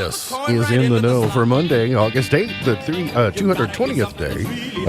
This is In the Know for Monday, August 8th, the 220th day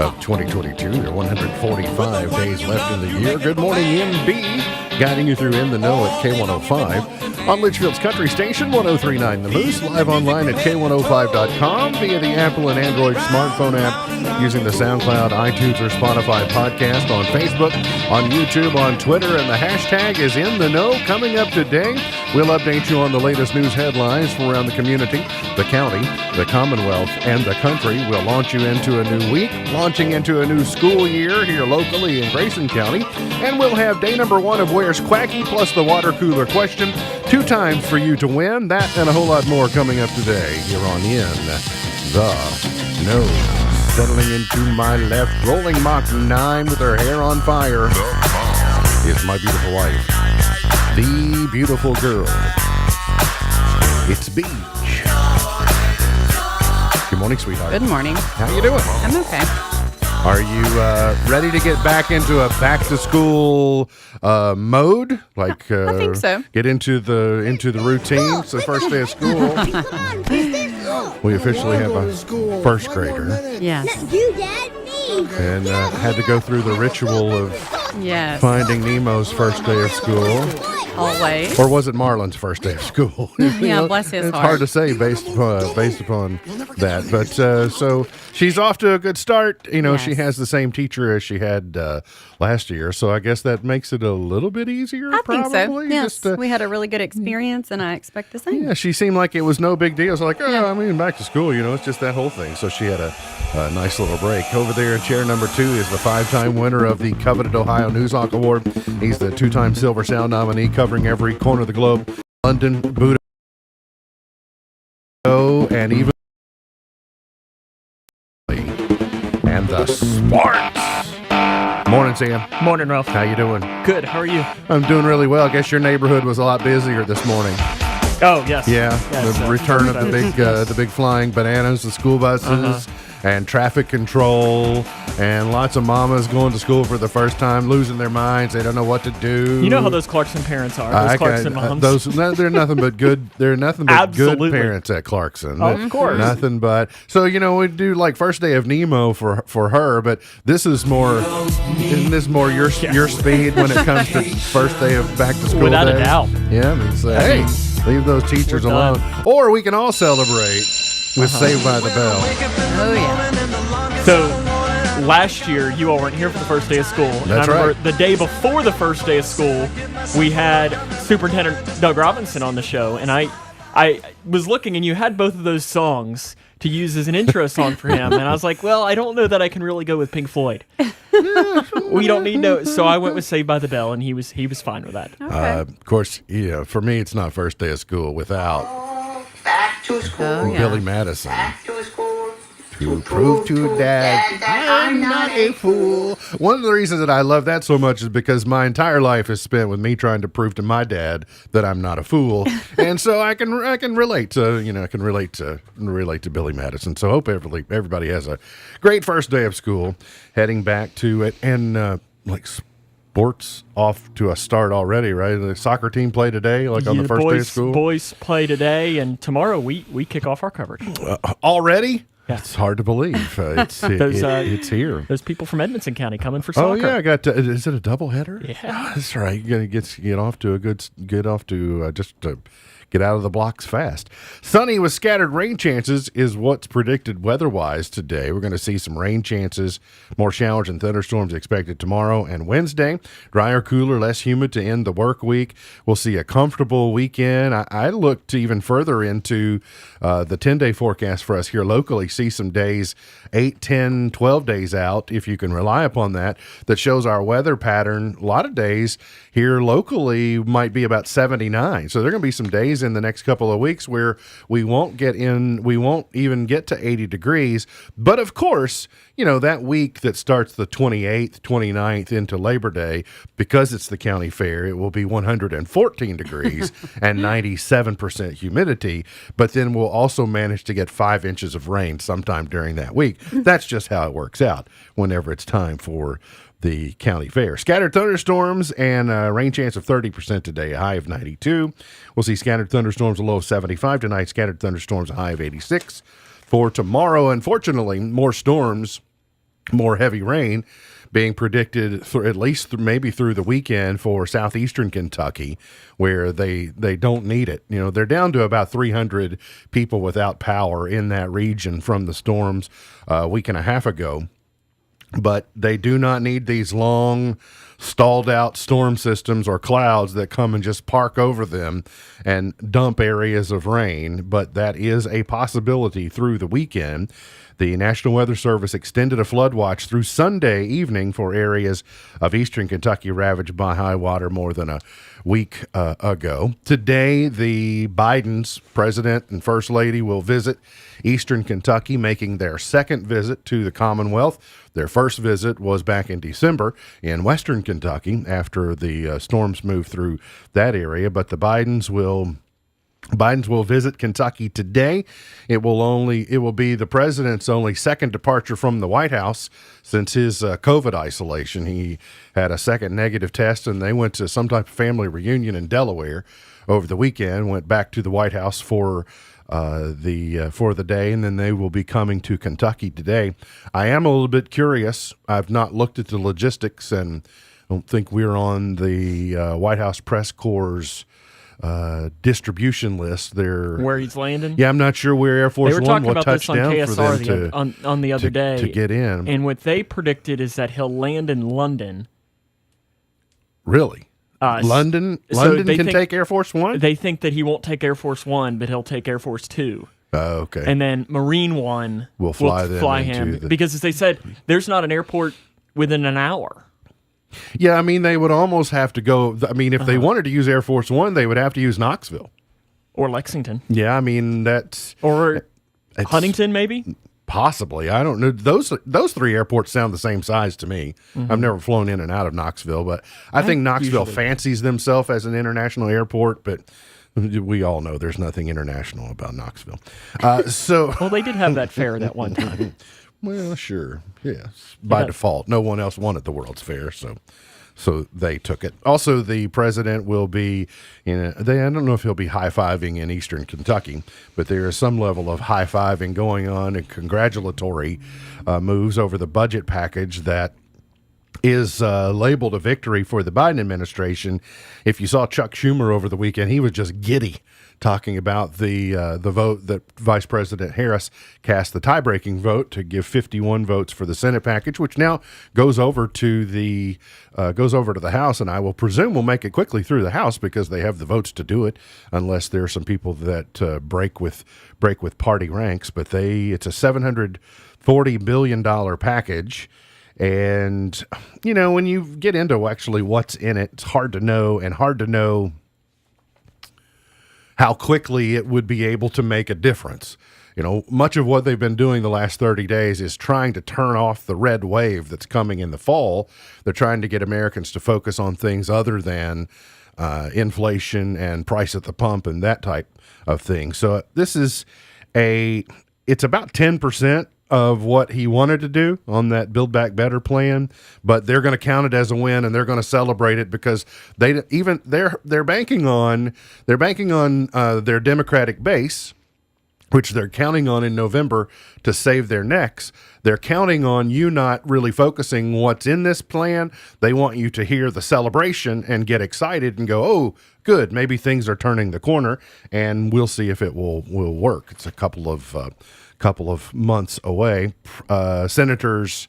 of 2022. There are 145 days left in the year. Good morning, MB, guiding you through In the Know at K105 on Litchfield's Country Station, 103.9 The Moose, live online at K105.com via the Apple and Android smartphone app, using the SoundCloud, iTunes, or Spotify podcast, on Facebook, on YouTube, on Twitter, and the hashtag is In the Know. Coming up today, we'll update you on the latest news headlines from around the community, the county, the Commonwealth, and the country. We'll launch you into a new week, launching into a new school year here locally in Grayson County, and we'll have day number 1 of Where's Quacky, plus the water cooler question, 2 times for you to win. That and a whole lot more coming up today here on In the Know. Settling into my left, rolling Mach 9 with her hair on fire, is my beautiful wife, the beautiful girl. It's Beach. Good morning, sweetheart. Good morning. How you doing? I'm okay. Are you ready to get back into a back-to-school mode? Like, I think so. Get into the routine. It's the first day of school. We officially have a first grader. Yes. You, Dad, me. And had to go through the ritual of Yes. Finding Nemo's first day of school. Always. Or was it Marlon's first day of school? Yeah, bless his it's heart. hard to say based upon that. But so she's off to a good start. You know, She Yes. has the same teacher as she had last year. So I guess that makes it a little bit easier, I think so. probably. Yes. Just, We had a really good experience, and I expect the same. yeah, she seemed like it was no big deal. So like, I mean, back to school, it's just that whole thing. So she had a nice little break. Over there in chair number 2 is the 5-time winner of the coveted Ohio Newshawk Award. He's the 2-time Silver Sound nominee, covering every corner of the globe. London, Buddha, and even and the sports. Morning, Sam. Morning, Ralph. How you doing? Good. How are you? I'm doing really well. I guess your neighborhood was a lot busier this morning. Oh, yes. Yeah, Yes, the return of the big flying bananas, the school buses, and traffic control, and lots of mamas going to school for the first time, losing their minds. They don't know what to do. You know how those Clarkson parents are. Those Clarkson moms. They're nothing but good. They're nothing but Absolutely. good parents at Clarkson. Of course. Nothing but. So we do like first day of Nemo for her, but this is more. Isn't this more your speed when it comes to first day of back to school? Without day? a doubt. Yeah, I mean, hey, leave those teachers We're alone. done. Or we can all celebrate with Saved by the Bell. Oh, yeah. So, last year, you all weren't here for the first day of school. And That's I remember right. the day before the first day of school, we had Superintendent Doug Robinson on the show. And I was looking, and you had both of those songs to use as an intro song for him. And I was like, well, I don't know that I can really go with Pink Floyd. We don't need no. So I went with Saved by the Bell, and he was fine with that. Okay. Of course, for me, it's not first day of school without Back to school. Oh, yeah. Billy Madison. Back to school. To prove to Dad I'm not a fool. One of the reasons that I love that so much is because my entire life is spent with me trying to prove to my dad that I'm not a fool, and so I can relate to relate to Billy Madison. So I hope everybody has a great first day of school, heading back to it, and sports off to a start already, right? The soccer team play today, on the first day of school. Boys play today, and tomorrow we kick off our coverage. Already. Yeah. It's hard to believe. It's here. Those people from Edmonson County coming for Oh soccer. yeah, I got. Is it a doubleheader? Yeah. That's right. You gotta get off to a good get out of the blocks fast. Sunny with scattered rain chances is what's predicted weather-wise today. We're going to see some rain chances, more showers and thunderstorms expected tomorrow and Wednesday. Drier, cooler, less humid to end the work week. We'll see a comfortable weekend. I looked even further into the 10-day forecast for us here locally, see some days 8, 10, 12 days out, if you can rely upon that shows our weather pattern. A lot of days here locally might be about 79. So there are going to be some days in the next couple of weeks where we won't even get to 80 degrees. But of course, that week that starts the 28th, 29th into Labor Day, because it's the county fair, it will be 114 degrees and 97% humidity. But then we'll also manage to get 5 inches of rain sometime during that week. That's just how it works out whenever it's time for the county fair. Scattered thunderstorms and rain chance of 30% today, a high of 92. We'll see scattered thunderstorms, a low of 75 tonight. Scattered thunderstorms, a high of 86. For tomorrow, unfortunately, more storms, more heavy rain being predicted at least maybe through the weekend for southeastern Kentucky, where they don't need it. You know, they're down to about 300 people without power in that region from the storms a week and a half ago. But they do not need these long, stalled out storm systems or clouds that come and just park over them and dump areas of rain. But that is a possibility through the weekend. The National Weather Service extended a flood watch through Sunday evening for areas of eastern Kentucky ravaged by high water more than a week ago. Today, the Biden's president and first lady will visit eastern Kentucky, making their second visit to the Commonwealth. Their first visit was back in December in western Kentucky after the storms moved through that area, but the Bidens will visit Kentucky today. It will be the president's only second departure from the White House since his COVID isolation. He had a second negative test, and they went to some type of family reunion in Delaware over the weekend. Went back to the White House for the day, and then they will be coming to Kentucky today. I am a little bit curious. I've not looked at the logistics, and I don't think we're on the White House press corps' distribution list there. Where he's landing? Yeah, I'm not sure where Air Force They were One talking will about touch this on down for them KSR on the other day to get in. And what they predicted is that he'll land in London. Really? London they can think- take Air Force One? They think that he won't take Air Force One, but he'll take Air Force Two. Okay. And then Marine One Will fly them him. into the- Because as they said, there's not an airport within an hour. Yeah, I mean, they would almost have to go. I mean, if they Uh-huh. wanted to use Air Force One, they would have to use Knoxville. Or Lexington. Yeah, I mean, that's Or it's Huntington, maybe? possibly. I don't know. Those three airports sound the same size to me. I've never flown in and out of Knoxville, but I think Knoxville usually- fancies themselves as an international airport, but we all know there's nothing international about Knoxville. So, Well, they did have that fair that one time. well, sure. Yes. By default. No one else wanted the World's Fair, so they took it. Also, the president will be I don't know if he'll be high-fiving in eastern Kentucky, but there is some level of high-fiving going on and congratulatory moves over the budget package that is labeled a victory for the Biden administration. If you saw Chuck Schumer over the weekend, he was just giddy talking about the vote that Vice President Harris cast, the tie-breaking vote to give 51 votes for the Senate package, which now goes over to the House, and I will presume will make it quickly through the House because they have the votes to do it, unless there are some people that break with party ranks. But it's a $740 billion package. And, you know, when you get into actually what's in it, it's hard to know how quickly it would be able to make a difference. You know, much of what they've been doing the last 30 days is trying to turn off the red wave that's coming in the fall. They're trying to get Americans to focus on things other than inflation and price at the pump and that type of thing. So this is it's about 10% of what he wanted to do on that Build Back Better plan, but they're going to count it as a win and they're going to celebrate it because they're banking on their Democratic base, which they're counting on in November to save their necks. They're counting on you not really focusing what's in this plan. They want you to hear the celebration and get excited and go, oh, good, maybe things are turning the corner, and we'll see if it will work. It's a couple of months away. Senators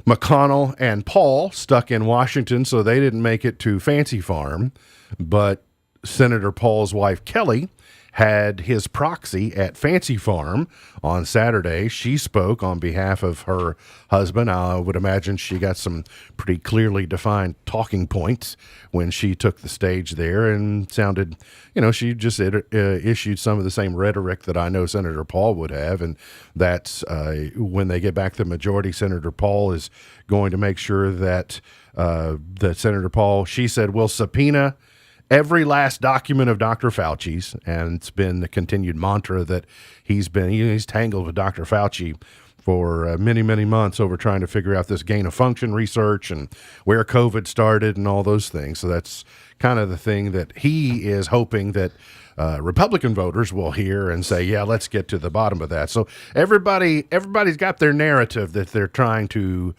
McConnell and Paul stuck in Washington, so they didn't make it to Fancy Farm, but Senator Paul's wife, Kelly, had his proxy at Fancy Farm on Saturday. She spoke on behalf of her husband. I would imagine she got some pretty clearly defined talking points when she took the stage there and sounded, she just issued some of the same rhetoric that I know Senator Paul would have. And that's when they get back to the majority, Senator Paul is going to make sure that Senator Paul, she said, will subpoena every last document of Dr. Fauci's, and it's been the continued mantra that he's tangled with Dr. Fauci for many, many months over trying to figure out this gain of function research and where COVID started and all those things. So that's kind of the thing that he is hoping that Republican voters will hear and say, yeah, let's get to the bottom of that. So everybody's got their narrative that they're trying to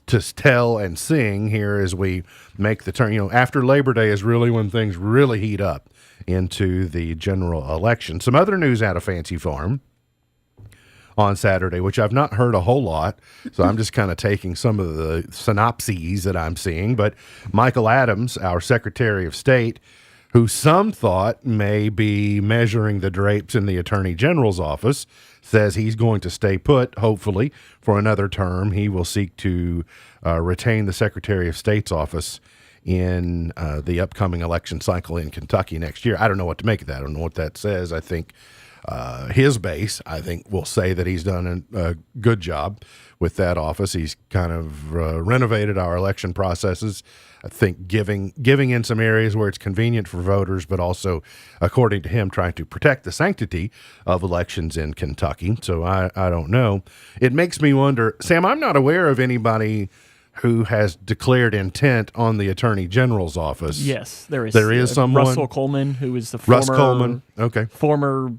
tell and sing here as we make the turn. After Labor Day is really when things really heat up into the general election. Some other news out of Fancy Farm on Saturday, which I've not heard a whole lot, so I'm just kind of taking some of the synopses that I'm seeing. But Michael Adams, our Secretary of State, who some thought may be measuring the drapes in the Attorney General's office, says he's going to stay put, hopefully, for another term. He will seek to retain the Secretary of State's office in the upcoming election cycle in Kentucky next year. I don't know what to make of that. I don't know what that says. I think his base, will say that he's done a good job with that office. He's kind of renovated our election processes. I think giving in some areas where it's convenient for voters, but also, according to him, trying to protect the sanctity of elections in Kentucky. So I don't know. It makes me wonder, Sam, I'm not aware of anybody who has declared intent on the Attorney General's office. Yes, there is. There is someone. Russell Coleman, who is the former. Russ Coleman. Okay. Former.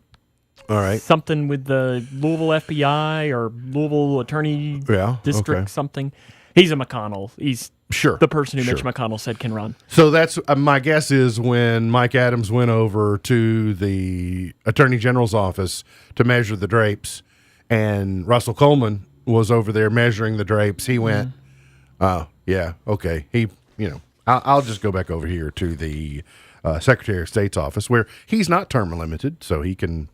All right. Something with the Louisville FBI or Louisville Attorney District, something. He's a McConnell. He's the person who Mitch McConnell said can run. So that's my guess is when Mike Adams went over to the Attorney General's office to measure the drapes and Russell Coleman was over there measuring the drapes, he went, oh, yeah, okay. I'll just go back over here to the Secretary of State's office where he's not term limited, so he can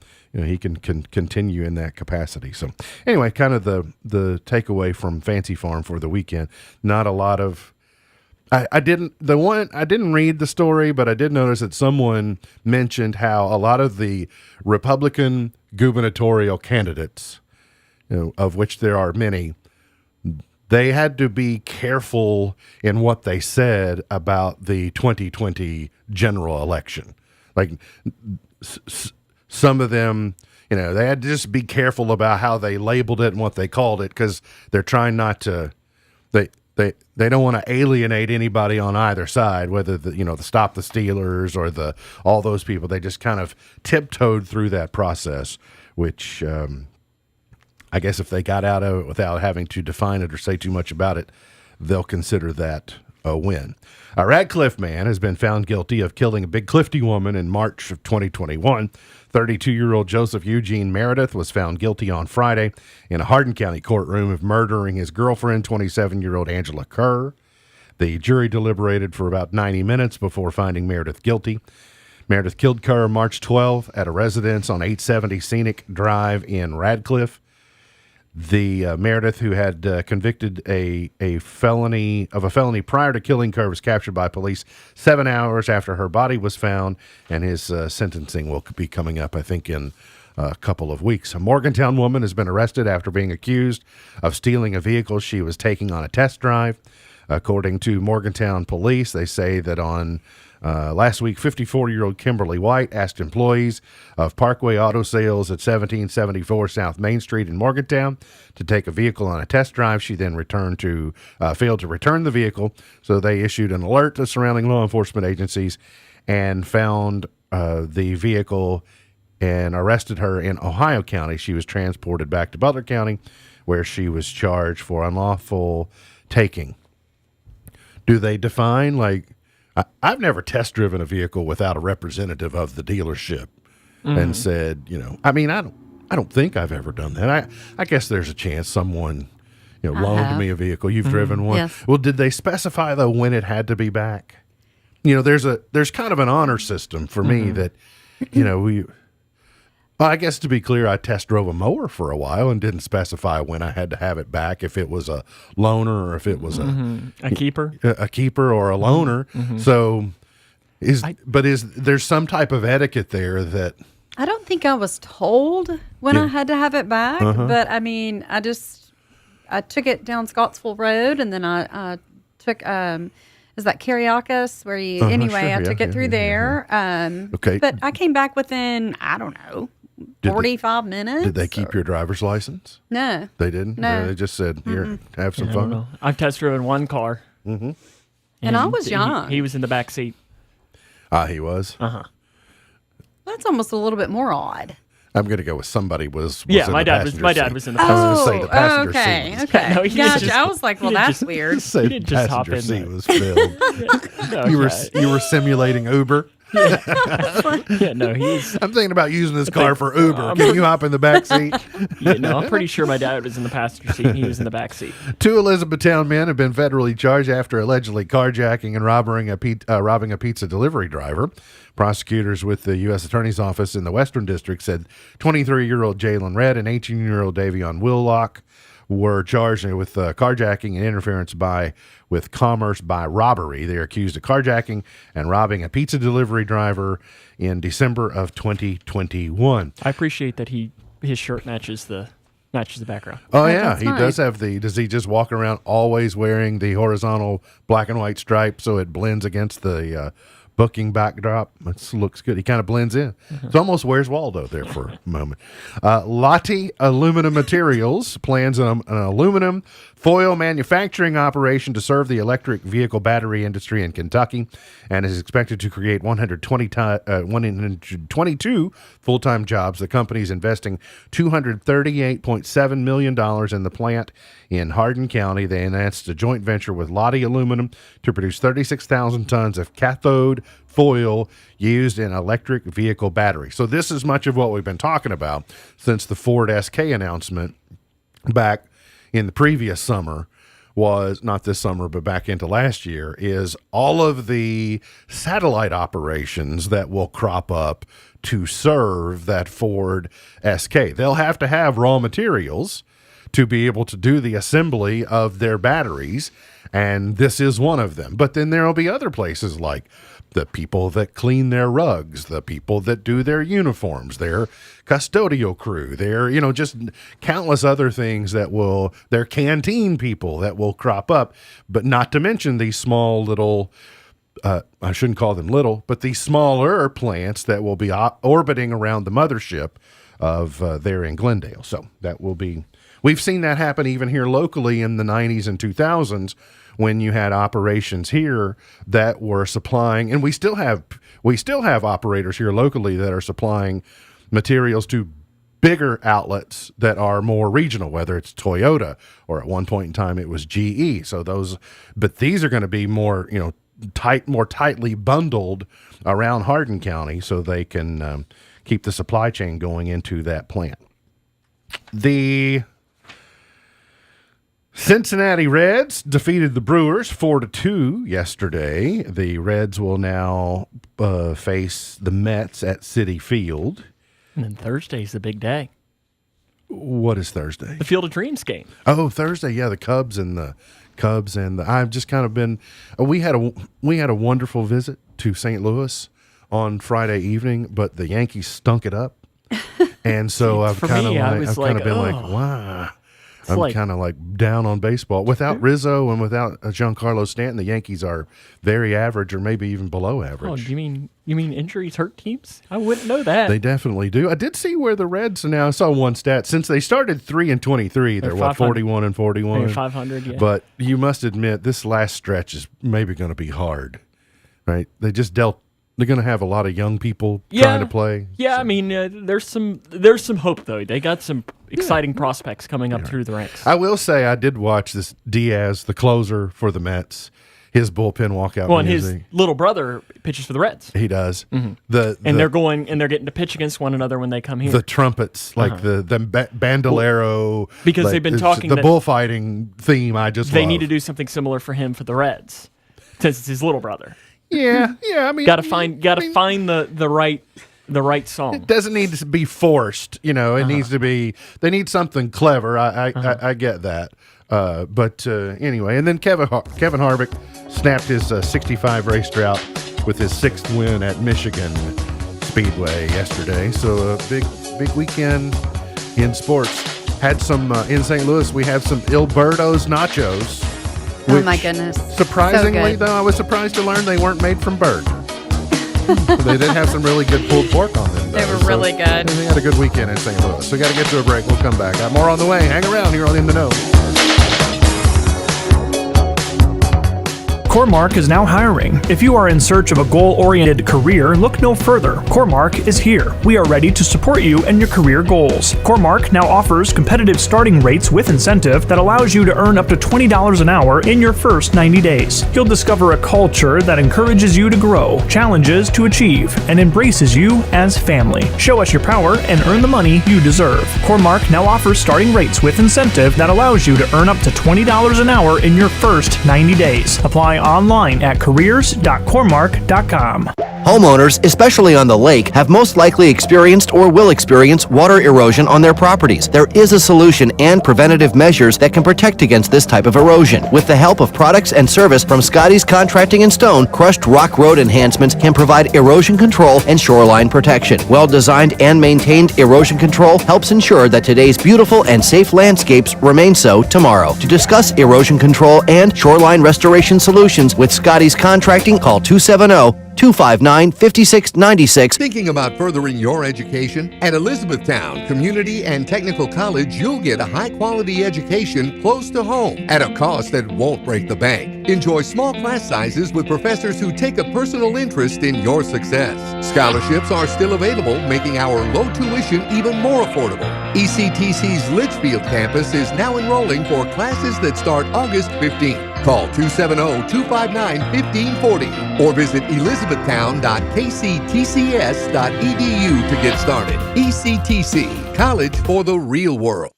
continue in that capacity. So anyway, kind of the takeaway from Fancy Farm for the weekend. Not a lot of. I didn't read the story, but I did notice that someone mentioned how a lot of the Republican gubernatorial candidates, of which there are many, they had to be careful in what they said about the 2020 general election. Like some of them, they had to just be careful about how they labeled it and what they called it because they're trying not to. They don't want to alienate anybody on either side, whether the Stop the Steelers or all those people. They just kind of tiptoed through that process, which I guess if they got out of it without having to define it or say too much about it, they'll consider that a win. A Radcliffe man has been found guilty of killing a Big Clifty woman in March of 2021. 32-year-old Joseph Eugene Meredith was found guilty on Friday in a Hardin County courtroom of murdering his girlfriend, 27-year-old Angela Kerr. The jury deliberated for about 90 minutes before finding Meredith guilty. Meredith killed Kerr March 12 at a residence on 870 Scenic Drive in Radcliffe. The Meredith, who had convicted a felony prior to killing Kerr, was captured by police 7 hours after her body was found, and his sentencing will be coming up, I think, in a couple of weeks. A Morgantown woman has been arrested after being accused of stealing a vehicle she was taking on a test drive. According to Morgantown police, they say that on last week, 54-year-old Kimberly White asked employees of Parkway Auto Sales at 1774 South Main Street in Morgantown to take a vehicle on a test drive. She then failed to return the vehicle, so they issued an alert to surrounding law enforcement agencies and found the vehicle and arrested her in Ohio County. She was transported back to Butler County, where she was charged for unlawful taking. Do they define, I've never test driven a vehicle without a representative of the dealership and said, I don't think I've ever done that. I guess there's a chance someone, loaned me a vehicle. You've driven one. Yes. Well, did they specify though when it had to be back? There's kind of an honor system for me that, I guess to be clear, I test drove a mower for a while and didn't specify when I had to have it back, if it was a loaner or if it was a keeper, or a loaner. So there's some type of etiquette there that I don't think I was told when I had to have it back, but I mean, I took it down Scottsville Road and then I took, is that Kiriakis where I took it through there. Okay. But I came back within, I don't know, 45 minutes. Did they keep your driver's license? No. They didn't? No. They just said, here, have some I don't fun. know. I've test driven one car. Mm-hmm. And I was young. He was in the back seat. He was? That's almost a little bit more odd. I'm going to go with somebody was Yeah, in my the dad was. passenger My seat. dad was in the I passenger. was going to say the passenger okay, seat. okay. No, he didn't Gotcha. just- I was like, well, he didn't that's just- weird. Say didn't just hop passenger in seat there. was filled. No, You were simulating Uber. yeah, no, he's. I'm thinking about using this car for Uber. Can you hop in the back seat? Yeah, no, I'm pretty sure my dad was in the passenger seat and he was in the back seat. 2 Elizabethtown men have been federally charged after allegedly carjacking and robbing a pizza delivery driver. Prosecutors with the U.S. Attorney's Office in the Western District said 23-year-old Jalen Redd and 18-year-old Davion Willock were charged with carjacking and interference with commerce by robbery. They are accused of carjacking and robbing a pizza delivery driver in December of 2021. I appreciate that his shirt matches the background. Oh, yeah. that's He nice. does have does he just walk around always wearing the horizontal black and white stripe so it blends against the booking backdrop? It looks good. He kind of blends in. It's almost Where's Waldo there for a moment. Lotte Aluminum Materials plans an aluminum foil manufacturing operation to serve the electric vehicle battery industry in Kentucky and is expected to create 122 full-time jobs. The company is investing $238.7 million in the plant in Hardin County. They announced a joint venture with Lotte Aluminum to produce 36,000 tons of cathode foil used in electric vehicle batteries. So this is much of what we've been talking about since the Ford SK announcement back in the previous summer was not this summer, but back into last year, is all of the satellite operations that will crop up to serve that Ford SK. They'll have to have raw materials to be able to do the assembly of their batteries, and this is one of them. But then there will be other places like the people that clean their rugs, the people that do their uniforms, their custodial crew, their, just countless other things their canteen people that will crop up, but not to mention these small little, I shouldn't call them little, but these smaller plants that will be orbiting around the mothership of there in Glendale. So that will be, we've seen that happen even here locally in the 90s and 2000s when you had operations here that were supplying, and we still have operators here locally that are supplying materials to bigger outlets that are more regional, whether it's Toyota or at one point in time it was GE. So but these are going to be more, more tightly bundled around Hardin County so they can keep the supply chain going into that plant. The Cincinnati Reds defeated the Brewers 4-2 yesterday. The Reds will now face the Mets at Citi Field. And then Thursday's the big day. What is Thursday? The Field of Dreams game. Oh, Thursday, yeah, the Cubs and I've just kind of been. We had a wonderful visit to St. Louis on Friday evening, but the Yankees stunk it up, and so I've For kind me, I of was been like, like, oh. wow. It's I'm like- kind of like down on baseball. Without Rizzo and without Giancarlo Stanton, the Yankees are very average or maybe even below Oh, average. do you mean injuries hurt teams? I wouldn't know that. They definitely do. I did see where the Reds now. I saw one stat since they started 3-23. They're what 500. 41-41. Maybe 500, yeah. But you must admit this last stretch is maybe going to be hard, right? They just dealt. They're going to have a lot of young people trying to play. Yeah, I mean, there's some hope though. They got some exciting prospects coming up through the ranks. I will say I did watch this Diaz, the closer for the Mets, his bullpen walkout. Well, and music. his little brother pitches for the Reds, He does. and The they're getting to pitch against one another when they come here. the trumpets, like the bandolero, Because like, they've been it's talking the that- bullfighting theme. I just they love. need to do something similar for him for the Reds, since it's his little brother. Yeah. I mean, Got to find the right song. It doesn't need to be forced, It needs to be. They need something clever. I get that. But anyway, and then Kevin Harvick snapped his 65 race drought with his 6th win at Michigan Speedway yesterday. So a big weekend in sports. Had some in St. Louis. We had some Ilberto's nachos. Oh, which, my goodness. Surprisingly, So good. though, I was surprised to learn they weren't made from bird. They did have some really good pulled pork on them. They though, were really good. They had a good weekend in St. Louis. So we got to get to a break. We'll come back. Got more on the way. Hang around here on In the Know. Cormark is now hiring. If you are in search of a goal-oriented career, look no further. Cormark is here. We are ready to support you and your career goals. Cormark now offers competitive starting rates with incentive that allows you to earn up to $20 an hour in your first 90 days. You'll discover a culture that encourages you to grow, challenges to achieve, and embraces you as family. Show us your power and earn the money you deserve. Cormark now offers starting rates with incentive that allows you to earn up to $20 an hour in your first 90 days. Apply online at careers.cormark.com. Homeowners, especially on the lake, have most likely experienced or will experience water erosion on their properties. There is a solution and preventative measures that can protect against this type of erosion. With the help of products and service from Scotty's Contracting and Stone, Crushed Rock Road enhancements can provide erosion control and shoreline protection. Well-designed and maintained erosion control helps ensure that today's beautiful and safe landscapes remain so tomorrow. To discuss erosion control and shoreline restoration solutions with Scotty's Contracting, call 270-259-5696. Thinking about furthering your education? At Elizabethtown Community and Technical College, you'll get a high-quality education close to home at a cost that won't break the bank. Enjoy small class sizes with professors who take a personal interest in your success. Scholarships are still available, making our low tuition even more affordable. ECTC's Litchfield campus is now enrolling for classes that start August 15th. Call 270-259-1540 or visit elizabethtown.kctcs.edu to get started. ECTC, college for the real world.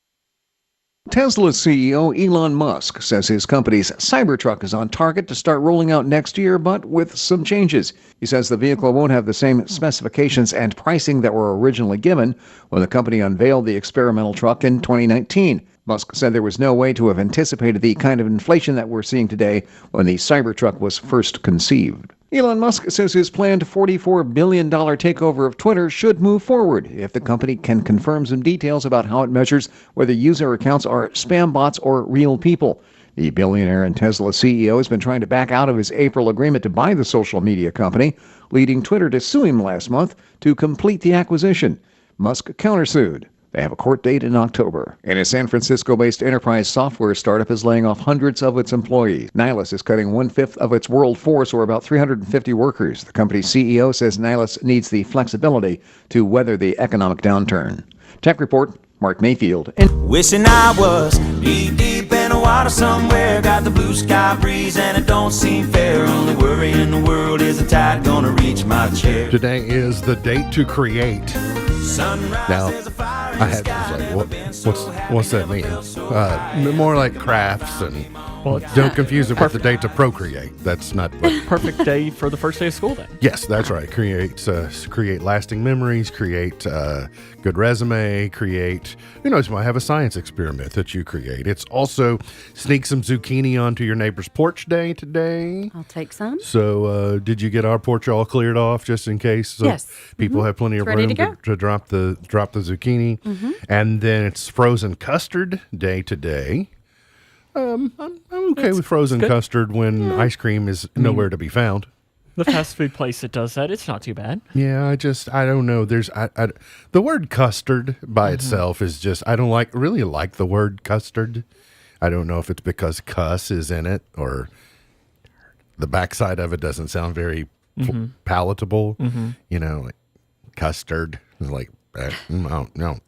Tesla CEO Elon Musk says his company's Cybertruck is on target to start rolling out next year, but with some changes. He says the vehicle won't have the same specifications and pricing that were originally given when the company unveiled the experimental truck in 2019. Musk said there was no way to have anticipated the kind of inflation that we're seeing today when the Cybertruck was first conceived. Elon Musk says his planned $44 billion takeover of Twitter should move forward if the company can confirm some details about how it measures whether user accounts are spam bots or real people. The billionaire and Tesla CEO has been trying to back out of his April agreement to buy the social media company, leading Twitter to sue him last month to complete the acquisition. Musk countersued. They have a court date in October. And a San Francisco-based enterprise software startup is laying off hundreds of its employees. Nihilus is cutting 1/5 of its world force, or about 350 workers. The company's CEO says Nihilus needs the flexibility to weather the economic downturn. Tech Report, Mark Mayfield. Wishing I was deep in the water somewhere. Got the blue sky breeze and it don't seem fair. Only worry in the world is the tide gonna reach my chair. Today is the date to create. Sunrise, Now, there's a fire in I the had sky, like, never been so happy, what's that mean? More like crafts, and don't confuse it with the date to procreate. That's not what. Perfect day for the first day of school then. Yes, that's right. Create lasting memories, create good resume, create, you might have a science experiment that you create. It's also sneak some zucchini onto your neighbor's porch day today. I'll take some. So did you get our porch all cleared off just in case? So Yes. people have plenty of It's ready room to go. to drop the zucchini. And then it's frozen custard day today. I'm okay with frozen good. custard when ice cream is nowhere to be found. The fast food place that does that, it's not too bad. Yeah, I don't know. There's the word custard by itself is just, I don't really like the word custard. I don't know if it's because cuss is in it or the backside of it doesn't sound very palatable. Like custard is like, no.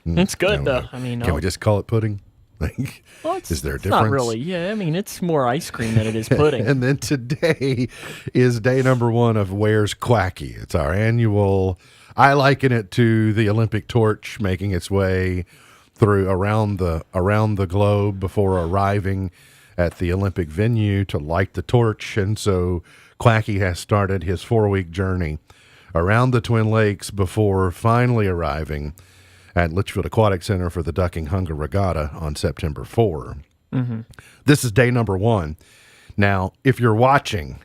It's good No, though. I mean, can we just call it pudding? Like, is there a it's difference? not really. Yeah, I mean, it's more ice cream than it is pudding. And then today is day number 1 of Where's Quacky. It's our annual, I liken it to the Olympic torch making its way through around the globe before arriving at the Olympic venue to light the torch. And so Quacky has started his 4-week journey around the Twin Lakes before finally arriving at Litchfield Aquatic Center for the Ducking Hunger Regatta on September 4. This is day number 1. Now, if you're watching,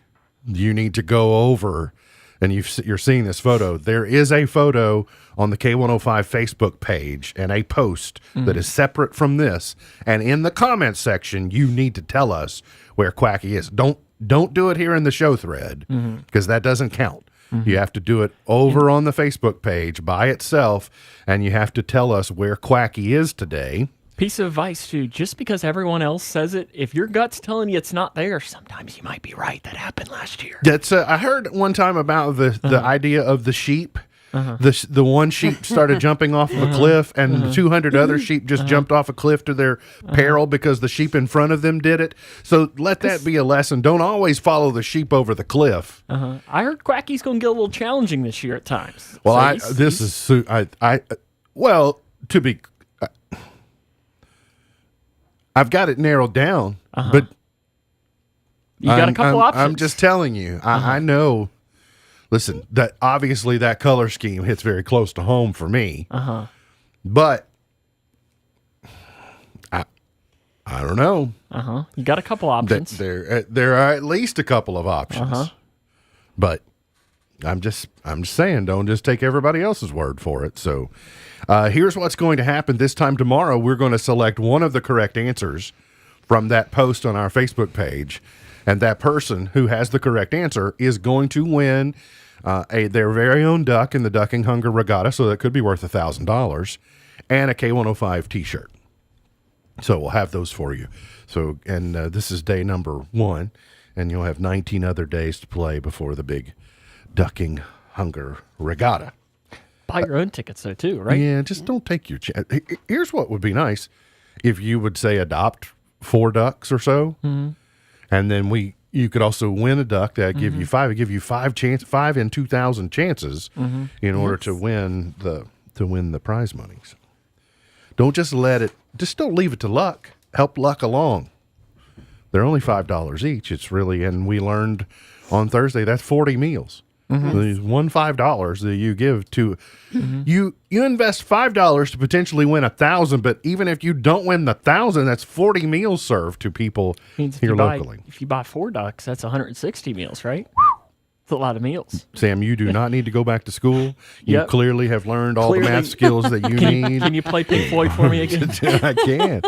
you need to go over, and you're seeing this photo. There is a photo on the K105 Facebook page and a post that is separate from this. And in the comments section, you need to tell us where Quacky is. Don't do it here in the show thread because that doesn't count. You have to do it over on the Facebook page by itself, and you have to tell us where Quacky is today. Piece of advice, too. Just because everyone else says it, if your gut's telling you it's not there, sometimes you might be right. That happened last year. That's I heard one time about the idea of the sheep. The one sheep started jumping off of a cliff, and 200 other sheep just jumped off a cliff to their peril because the sheep in front of them did it. So let that be a lesson. Don't always follow the sheep over the cliff. I heard Quacky's going to get a little challenging this year at times. Well, So I've got it narrowed down, but you got a couple options. I'm just telling you, I know. Listen, that obviously that color scheme hits very close to home for me. But I don't know. You got a couple options. There are at least a couple of options. But I'm just saying, don't just take everybody else's word for it. So here's what's going to happen this time tomorrow. We're going to select one of the correct answers from that post on our Facebook page, and that person who has the correct answer is going to win their very own duck in the Ducking Hunger Regatta, so that could be worth $1,000, and a K105 T-shirt. So we'll have those for you. So, and this is day number 1, and you'll have 19 other days to play before the big Ducking Hunger Regatta. Buy your own tickets, though, too, right? Yeah, just don't take your chance. Here's what would be nice. If you would, say, adopt 4 ducks or so, and then you could also win a duck that give you 5. It give you 5 in 2,000 chances in order to win the prize money. So don't just don't leave it to luck. Help luck along. They're only $5 each. It's really, and we learned on Thursday that's 40 meals. There's $5 that you give to you invest $5 to potentially win 1,000, but even if you don't win the 1,000, that's 40 meals served to people here locally. If you buy 4 ducks, that's 160 meals, right? It's a lot of meals. Sam, you do not need to go back to school. You clearly have learned all the math skills that you need. Can you play Pink Floyd for me again? I can.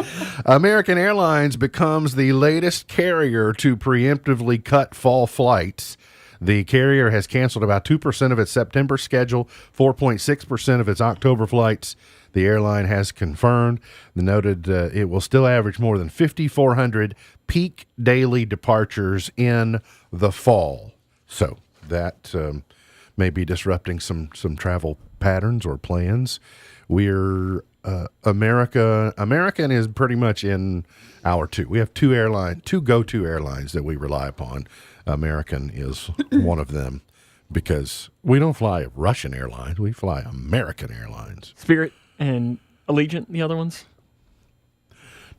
American Airlines becomes the latest carrier to preemptively cut fall flights. The carrier has canceled about 2% of its September schedule, 4.6% of its October flights. The airline has confirmed. The noted it will still average more than 5,400 peak daily departures in the fall. So that may be disrupting some travel patterns or plans. We're American is pretty much in our 2. We have 2 go-to airlines that we rely upon. American is one of them because we don't fly Russian Airlines. We fly American Airlines. Spirit and Allegiant, the other ones?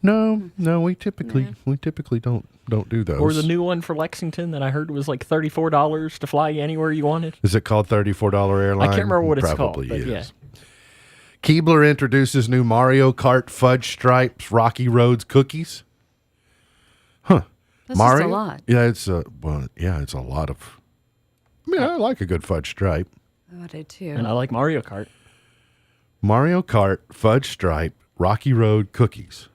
No, we typically don't do those. Or the new one for Lexington that I heard was like $34 to fly anywhere you wanted. Is it called $34 Airline? I can't remember what it's called. Probably but is. Yeah. Keebler introduces new Mario Kart Fudge Stripes Rocky Roads cookies. That's Mario? just a lot. Yeah, it's a lot of. I mean, I like a good fudge stripe. Oh, I do too. And I like Mario Kart. Mario Kart Fudge Stripe Rocky Road cookies.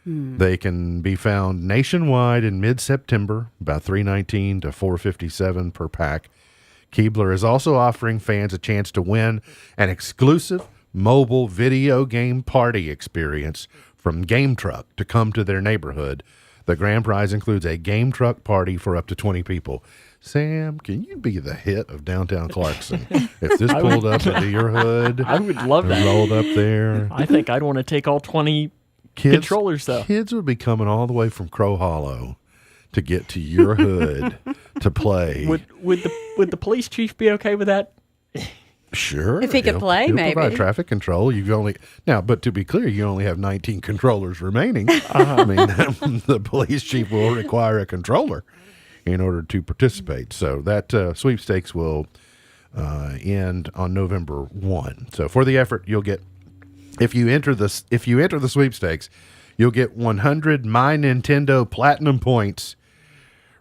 They can be found nationwide in mid-September, about $3.19 to $4.57 per pack. Keebler is also offering fans a chance to win an exclusive mobile video game party experience from Game Truck to come to their neighborhood. The grand prize includes a game truck party for up to 20 people. Sam, can you be the hit of downtown Clarkson? If this pulled up into your hood, I would love that. Rolled up there. I think I'd want to take all 20 controllers, though. Kids would be coming all the way from Crow Hollow to get to your hood to play. Would the police chief be okay with that? Sure. If he could play, he'll maybe. Provide traffic control. But to be clear, you only have 19 controllers remaining. I mean, the police chief will require a controller in order to participate. So that sweepstakes will end on November 1. So for the effort, you'll get, if you enter the sweepstakes, you'll get 100 My Nintendo Platinum points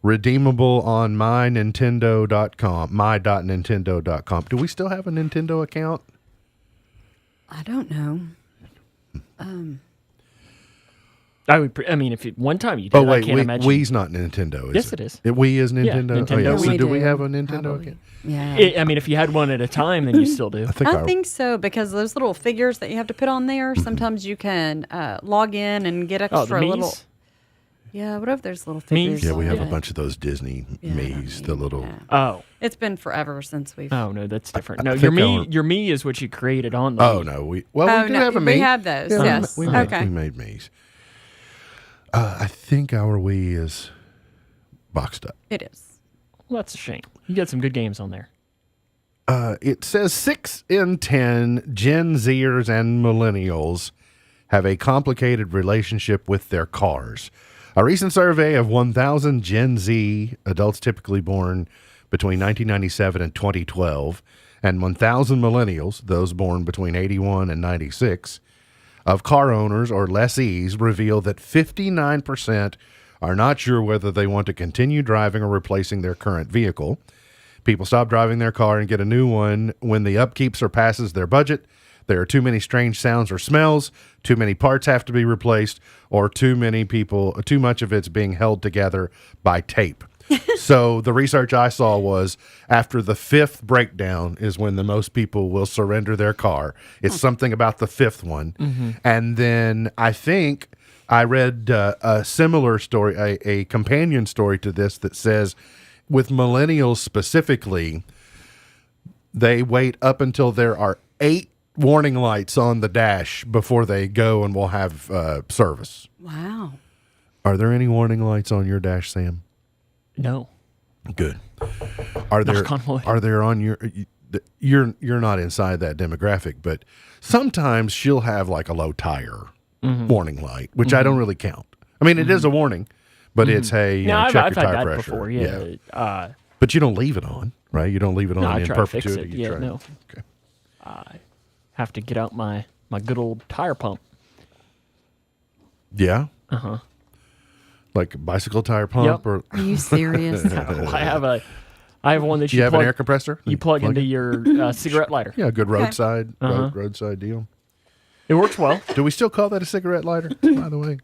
redeemable on mynintendo.com, my.nintendo.com. Do we still have a Nintendo account? I don't know. I mean, if one time you did, Oh wait, I can't imagine. Wii's not Nintendo. Is Yes, it is. Wii is Yeah, Nintendo. Nintendo So Wii. do we We do, have a Nintendo? probably. Again? Yeah. I mean, if you had one at a time, then you still do. I think so, because those little figures that you have to put on there, sometimes you can log in and get Oh, extra the little. Mii's? Yeah, whatever those little figures. Yeah, we have a are. bunch of those Disney Mii's, the little. Yeah. Oh. It's been forever since we've. Oh no, that's different. I No, think your our- Me is what you created on the. Oh Wii. no, we do no, have a we Mii. have those. Yeah, Yes. we made, Okay. we made Mii's. I think our Wii is boxed up. It is. Well, that's a shame. You got some good games on there. It says 6 in 10 Gen Zers and millennials have a complicated relationship with their cars. A recent survey of 1,000 Gen Z adults typically born between 1997 and 2012, and 1,000 millennials, those born between 81 and 96, of car owners or lessees reveal that 59% are not sure whether they want to continue driving or replacing their current vehicle. People stop driving their car and get a new one when the upkeep surpasses their budget. There are too many strange sounds or smells, too many parts have to be replaced, or too much of it's being held together by tape. So the research I saw was after the 5th breakdown is when the most people will surrender their car. It's something about the 5th one. And then I think I read a similar story, a companion story to this that says with millennials specifically, they wait up until there are 8 warning lights on the dash before they go and will have service. Wow. Are there any warning lights on your dash, Sam? No. Good. Are there? Knock on wood. Are there on your? You're not inside that demographic, but sometimes she'll have like a low tire warning light, which I don't really count. I mean, it is a warning, but it's hey, you No, know, I've check had your tire that pressure. before. Yeah. But you don't leave it on, right? You don't leave it on No, I in try to fix perpetuity. it. You Yeah, try- no. Okay. I have to get out my good old tire pump. Yeah. Uh-huh. Like a bicycle tire pump, Yep. or Are you serious? I have one that you have an plug, air compressor. you plug into it? your cigarette lighter. Yeah, good roadside Uh-huh. roadside deal. It works well. Do we still call that a cigarette lighter? By the way,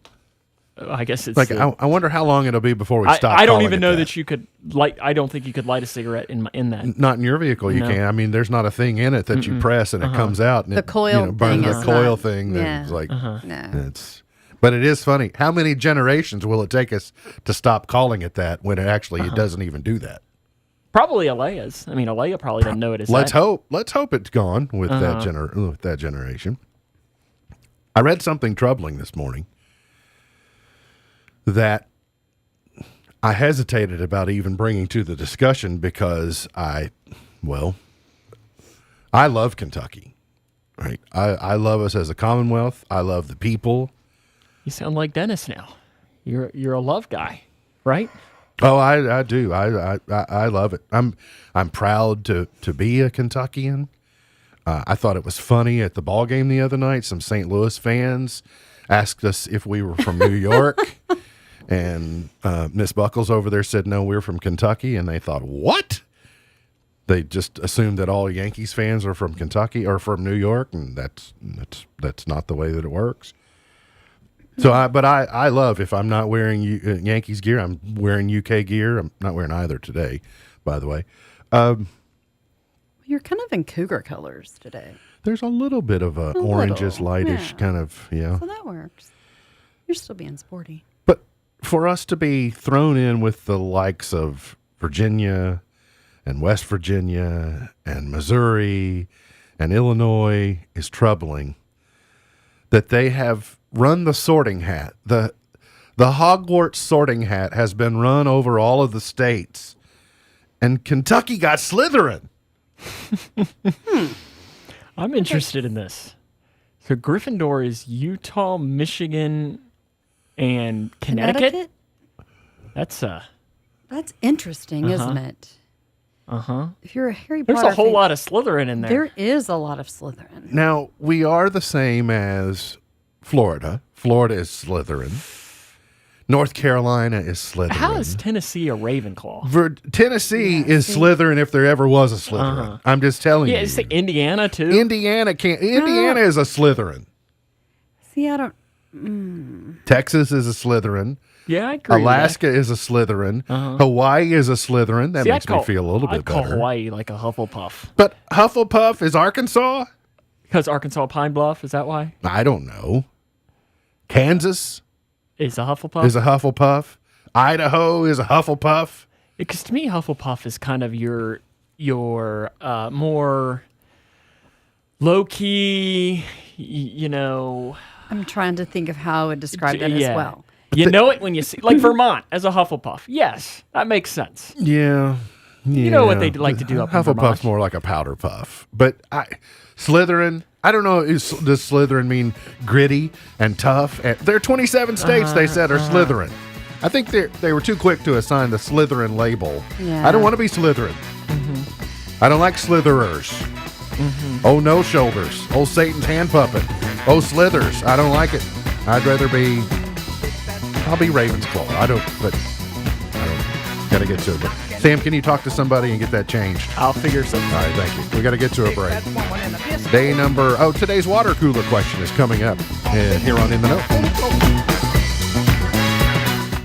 I guess it's like I wonder how long it'll be before we stop. I don't calling even it know that you could light. I don't think you could light a cigarette in that. Not in your vehicle, you No. can't. I mean, there's not a thing in it that you press and it comes out and The it coil burns thing the is coil not- thing. yeah. That's like No. it's. But it is funny. How many generations will it take us to stop calling it that when it actually it doesn't even do that? Probably Alea's. I mean, Alea probably doesn't know it as Let's that. hope. Let's hope it's gone with that generation. I read something troubling this morning that I hesitated about even bringing to the discussion because I love Kentucky. Right. I love us as a Commonwealth. I love the people. You sound like Dennis now. You're a love guy, right? Oh, I do. I love it. I'm proud to be a Kentuckian. I thought it was funny at the ball game the other night. Some St. Louis fans asked us if we were from New York, and Miss Buckles over there said no, we're from Kentucky, and they thought what? They just assumed that all Yankees fans are from Kentucky or from New York, and that's not the way that it works. So, I love if I'm not wearing Yankees gear, I'm wearing UK gear. I'm not wearing either today, by the way. You're kind of in cougar colors today. There's a little bit of a orangish, lightish yeah. kind of, yeah. So that works. You're still being sporty. But for us to be thrown in with the likes of Virginia and West Virginia and Missouri and Illinois is troubling. That they have run the sorting hat. The Hogwarts sorting hat has been run over all of the states. And Kentucky got Slytherin. I'm interested in this. So Gryffindor is Utah, Michigan, and Connecticut. That's interesting, isn't it? If you're a Harry There's Potter a whole fan, lot of Slytherin in there. There is a lot of Slytherin. Now, we are the same as Florida. Florida is Slytherin. North Carolina is Slytherin. How is Tennessee a Ravenclaw? Tennessee is Slytherin if there ever was a Slytherin. I'm just telling Yeah, you. it's like Indiana too. Indiana is a Slytherin. See, I don't. Texas is a Slytherin. Yeah, I agree. Alaska is a Slytherin. Hawaii is a Slytherin. That makes me feel a little bit call better. Hawaii like a Hufflepuff. But Hufflepuff is Arkansas? Because Arkansas Pine Bluff, is that why? I don't know. Kansas Is a Hufflepuff? is a Hufflepuff. Idaho is a Hufflepuff. Because to me, Hufflepuff is kind of your more low-key, I'm trying to think of how I would describe that as well. You know it when you see, like Vermont as a Hufflepuff. Yes, that makes sense. Yeah. You know what they like to do up in Hufflepuff's Vermont. more like a powder puff. But Slytherin, I don't know, does Slytherin mean gritty and tough? And there are 27 states they said are Slytherin. I think they were too quick to assign the Slytherin label. Yeah. I don't want to be Slytherin. I don't like Slitherers. Oh, no shoulders. Oh, Satan's hand puppet. Oh, Slithers. I don't like it. I'll be Ravensclaw. Got to get to it. But Sam, can you talk to somebody and get that changed? I'll figure something. All right, thank you. We got to get to a break. Today's water cooler question is coming up here on In the Know.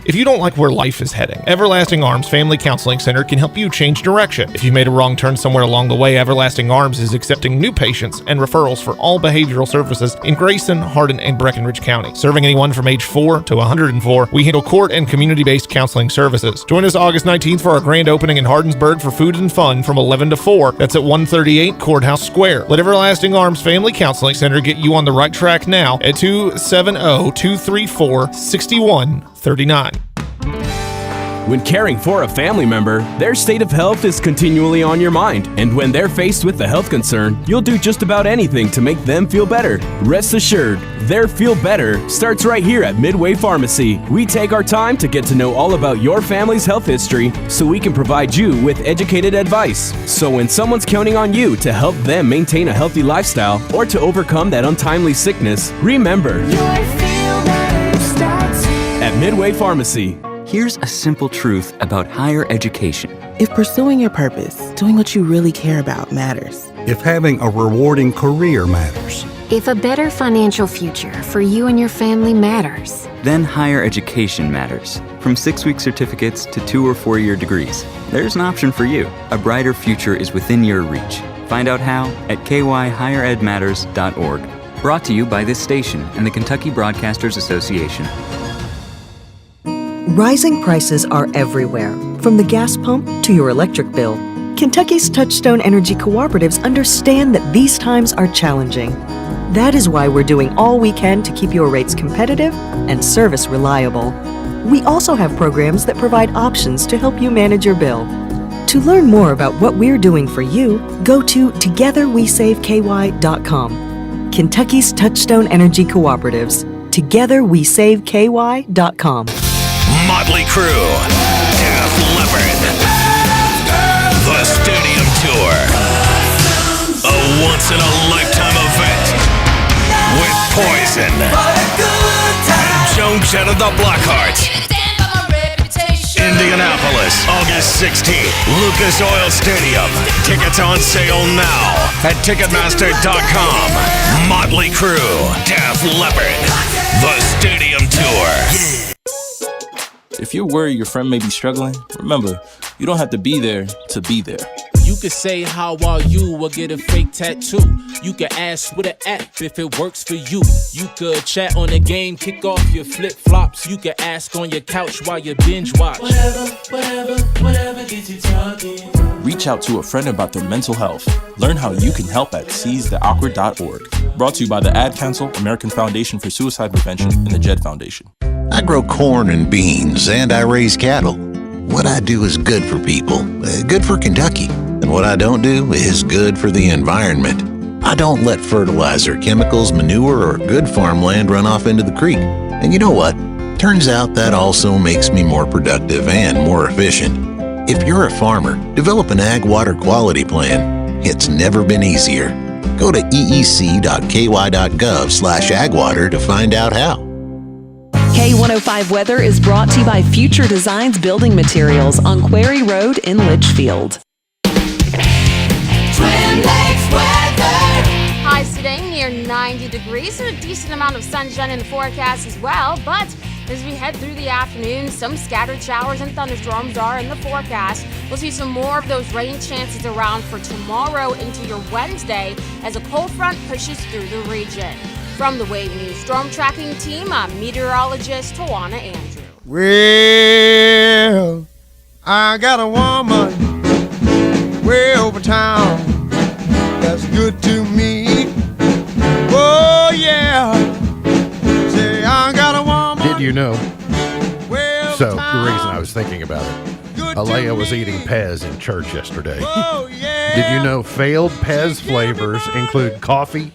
If you don't like where life is heading, Everlasting Arms Family Counseling Center can help you change direction. If you made a wrong turn somewhere along the way, Everlasting Arms is accepting new patients and referrals for all behavioral services in Grayson, Hardin, and Breckenridge County. Serving anyone from age 4 to 104, we handle court and community-based counseling services. Join us August 19th for our grand opening in Hardinsburg for food and fun from 11 to 4. That's at 138 Courthouse Square. Let Everlasting Arms Family Counseling Center get you on the right track now at 270-234-6139. When caring for a family member, their state of health is continually on your mind. And when they're faced with a health concern, you'll do just about anything to make them feel better. Rest assured, their feel better starts right here at Midway Pharmacy. We take our time to get to know all about your family's health history so we can provide you with educated advice. So when someone's counting on you to help them maintain a healthy lifestyle or to overcome that untimely sickness, remember, at Midway Pharmacy. Here's a simple truth about higher education. If pursuing your purpose, doing what you really care about matters. If having a rewarding career matters. If a better financial future for you and your family matters. Then higher education matters. From 6-week certificates to 2- or 4-year degrees. There's an option for you. A brighter future is within your reach. Find out how at kyhigheredmatters.org. Brought to you by this station and the Kentucky Broadcasters Association. Rising prices are everywhere, from the gas pump to your electric bill. Kentucky's Touchstone Energy Cooperatives understand that these times are challenging. That is why we're doing all we can to keep your rates competitive and service reliable. We also have programs that provide options to help you manage your bill. To learn more about what we're doing for you, go to togetherwesaveky.com. Kentucky's Touchstone Energy Cooperatives. togetherwesaveky.com. Motley Crue, Def Leppard, The Stadium Tour, a once-in-a-lifetime event with Poison and Joan Jett of the Blackhearts. Indianapolis, August 16th, Lucas Oil Stadium. Tickets on sale now at Ticketmaster.com. Motley Crue, Def Leppard, The Stadium Tour. If you're worried your friend may be struggling, remember, you don't have to be there to be there. You could say, how are you, or get a fake tattoo. You could ask with an app if it works for you. You could chat on the game, kick off your flip-flops. You could ask on your couch while you binge watch. Whatever gets you talking. Reach out to a friend about their mental health. Learn how you can help at seizetheawkward.org. Brought to you by the Ad Council, American Foundation for Suicide Prevention, and the Jed Foundation. I grow corn and beans, and I raise cattle. What I do is good for people, good for Kentucky. And what I don't do is good for the environment. I don't let fertilizer, chemicals, manure, or good farmland run off into the creek. And you know what? Turns out that also makes me more productive and more efficient. If you're a farmer, develop an ag water quality plan. It's never been easier. Go to eec.ky.gov/agwater to find out how. K105 Weather is brought to you by Future Designs Building Materials on Quarry Road in Litchfield. Twin Lakes weather. Highs today near near 90 degrees, so a decent amount of sunshine in the forecast as well. But as we head through the afternoon, some scattered showers and thunderstorms are in the forecast. We'll see some more of those rain chances around for tomorrow into your Wednesday as a cold front pushes through the region. From the Wave News Storm Tracking Team, I'm meteorologist Tawana Andrew. Well, I got a woman way over town that's good to me. Oh, yeah. Say, I got a woman. Did you know? So, the reason I was thinking about it, Alea was eating Pez in church yesterday. Oh, yeah. Did you know failed Pez flavors include coffee,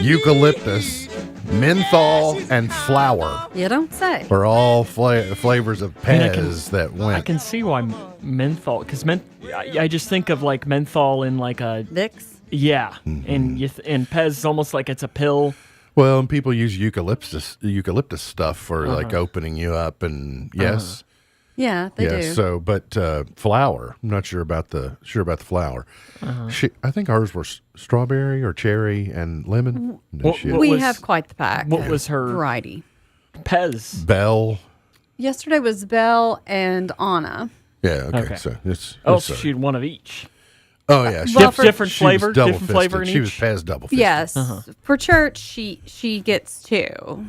eucalyptus, menthol, and flower? You don't say. Are all flavors of I mean, Pez that went. I can see why menthol, because I just think of like menthol in like a Vicks. Yeah, and and Pez is almost like it's a pill. Well, and people use eucalyptus stuff for like opening you up, and yes. Yeah, they do. So, but flour, I'm not sure about the flour. I think ours were strawberry or cherry and lemon. No shit. We have quite the pack. What was her variety? Pez. Bell. Yesterday was Belle and Anna. Yeah. Okay. So it's so she had one of each. Oh yeah, different flavor, different flavor in She was each. Pez double fisted. Yes, for church she gets two.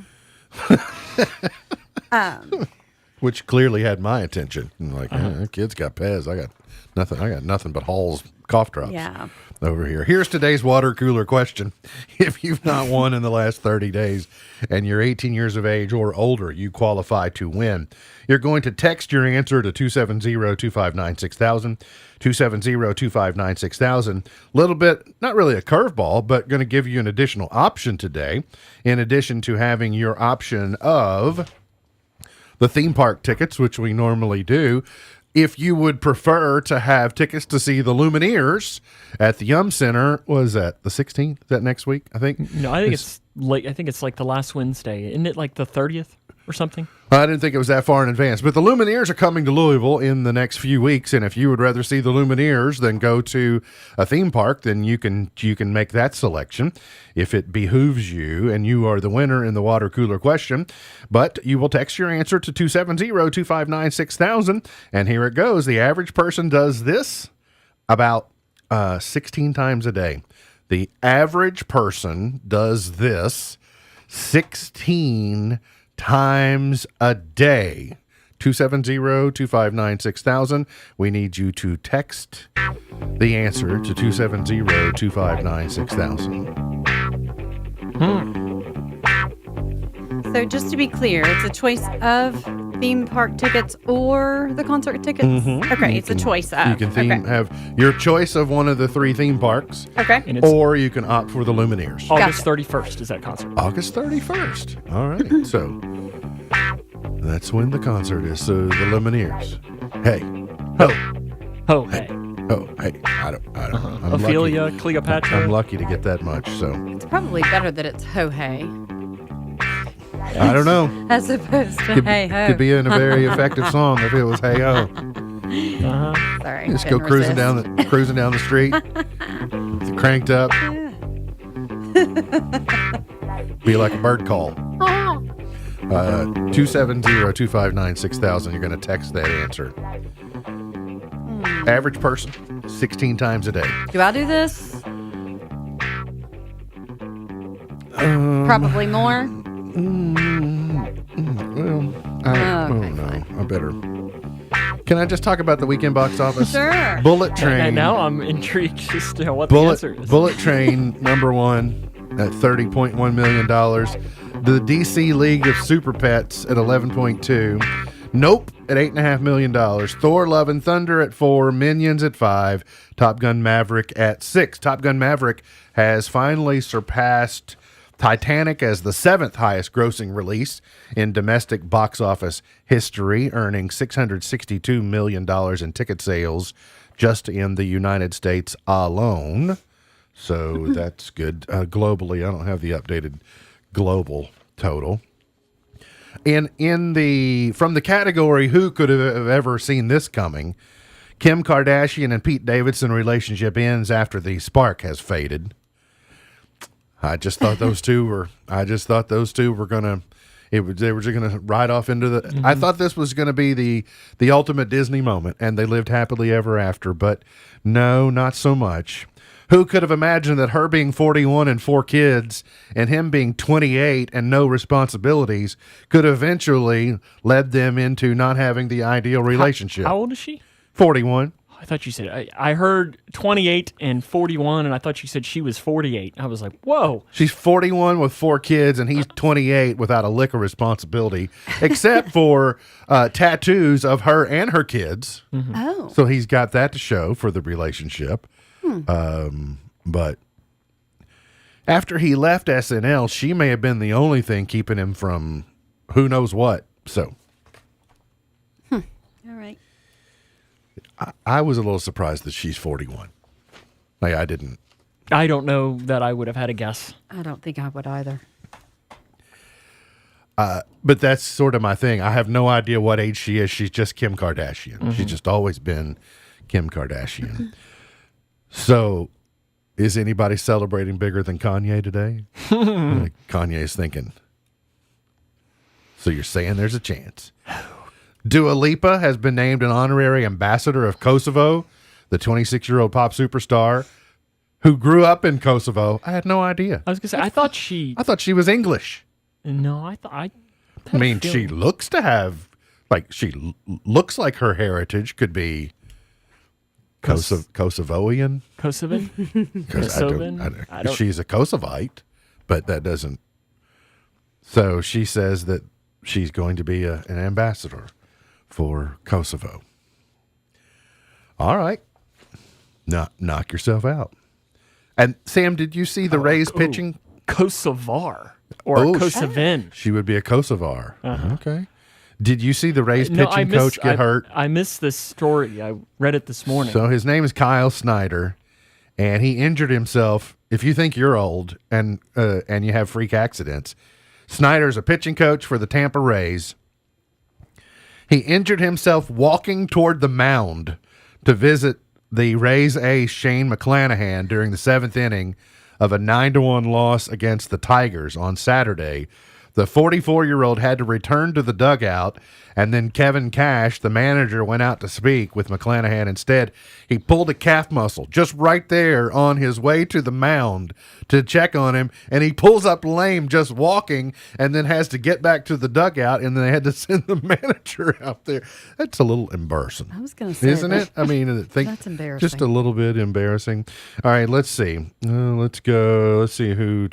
Which clearly had my attention. I'm like, kids got Pez. I got nothing but Hall's cough drops. Yeah. Over here. Here's today's water cooler question. If you've not won in the last 30 days and you're 18 years of age or older, you qualify to win. You're going to text your answer to 270-259-6000, 270-259-6000. Little bit, not really a curveball, but going to give you an additional option today, in addition to having your option of the theme park tickets, which we normally do. If you would prefer to have tickets to see the Lumineers at the Yum Center, was that the 16th? Is that next week, I think? No, I think it's late. I think it's like the last Wednesday. Isn't it like the 30th or something? I didn't think it was that far in advance. But the Lumineers are coming to Louisville in the next few weeks, and if you would rather see the Lumineers than go to a theme park, then you can make that selection if it behooves you, and you are the winner in the water cooler question. But you will text your answer to 270-259-6000, and here it goes. The average person does this about 16 times a day. The average person does this 16 times a day. 270-259-6000. We need you to text the answer to 270-259-6000. So just to be clear, it's a choice of theme park tickets or the concert tickets? Okay, it's a choice of. You can have your choice of one of the three theme parks. Okay. Or you can opt for the Lumineers. August 31st is that concert. August 31st. All right. So that's when the concert is. So the Lumineers. Hey. Ho. Ho. Hey. Oh, hey. I don't. I'm Ophelia, lucky. Cleopatra. I'm lucky to get that much. So It's probably better that it's ho hey. I don't know. As opposed to hey ho. Could be in a very effective song if it was hey ho. Sorry. Just go cruising down the street. Cranked up. Be like a bird call. 270-259-6000. You're going to text that answer. Average person, 16 times a day. Do I do this? Probably more. I better. Can I just talk about the weekend box office? Sure. Bullet Train. And now I'm intrigued as to what the answer is. Bullet Train, number one at $30.1 million. The DC League of Super Pets at 11.2. Nope at $8.5 million. Thor: Love and Thunder at 4. Minions at 5. Top Gun Maverick at 6. Top Gun Maverick has finally surpassed Titanic as the 7th highest grossing release in domestic box office history, earning $662 million in ticket sales just in the United States alone. So that's good. Globally, I don't have the updated global total. And from the category who could have ever seen this coming, Kim Kardashian and Pete Davidson relationship ends after the spark has faded. I just thought those two were gonna. They were just gonna ride off into the. I thought this was gonna be the ultimate Disney moment, and they lived happily ever after. But no, not so much. Who could have imagined that her being 41 and 4 kids, and him being 28 and no responsibilities, could eventually lead them into not having the ideal relationship? How old is she? 41. I thought you said, I heard 28 and 41, and I thought you said she was 48. I was like, whoa. She's 41 with 4 kids, and he's 28 without a lick of responsibility, except for tattoos of her and her kids. Mm-hmm. Oh. So he's got that to show for the relationship. But after he left SNL, she may have been the only thing keeping him from who knows what. So. All right. I was a little surprised that she's 41. Like, I didn't. I don't know that I would have had a guess. I don't think I would either. But that's sort of my thing. I have no idea what age she is. She's just Kim Kardashian. Mm-hmm. She's just always been Kim Kardashian. So, is anybody celebrating bigger than Kanye today? Like, Kanye's thinking. So you're saying there's a chance. Dua Lipa has been named an honorary ambassador of Kosovo, the 26-year-old pop superstar who grew up in Kosovo. I had no idea. I was going to say, I thought she was English. No, I mean, she looks to have, looks like her heritage could be Kosovoian. Kosovan? I don't, she's a Kosovite, but that doesn't. So she says that she's going to be an ambassador for Kosovo. All right. Knock yourself out. And Sam, did you see the Rays pitching? Kosovar or Kosovan. She would be a Kosovar. Okay. Did you see the Rays pitching coach get hurt? I missed this story. I read it this morning. So his name is Kyle Snyder, and he injured himself. If you think you're old and you have freak accidents, Snyder's a pitching coach for the Tampa Rays. He injured himself walking toward the mound to visit the Rays ace Shane McClanahan during the 7th inning of a 9-1 loss against the Tigers on Saturday. The 44-year-old had to return to the dugout, and then Kevin Cash, the manager, went out to speak with McClanahan instead. He pulled a calf muscle just right there on his way to the mound to check on him, and he pulls up lame just walking and then has to get back to the dugout, and then they had to send the manager out there. That's a little embarrassing. I was going to say, isn't it? I mean, that's embarrassing. Just a little bit embarrassing. All right, let's see. Let's go. Let's see who.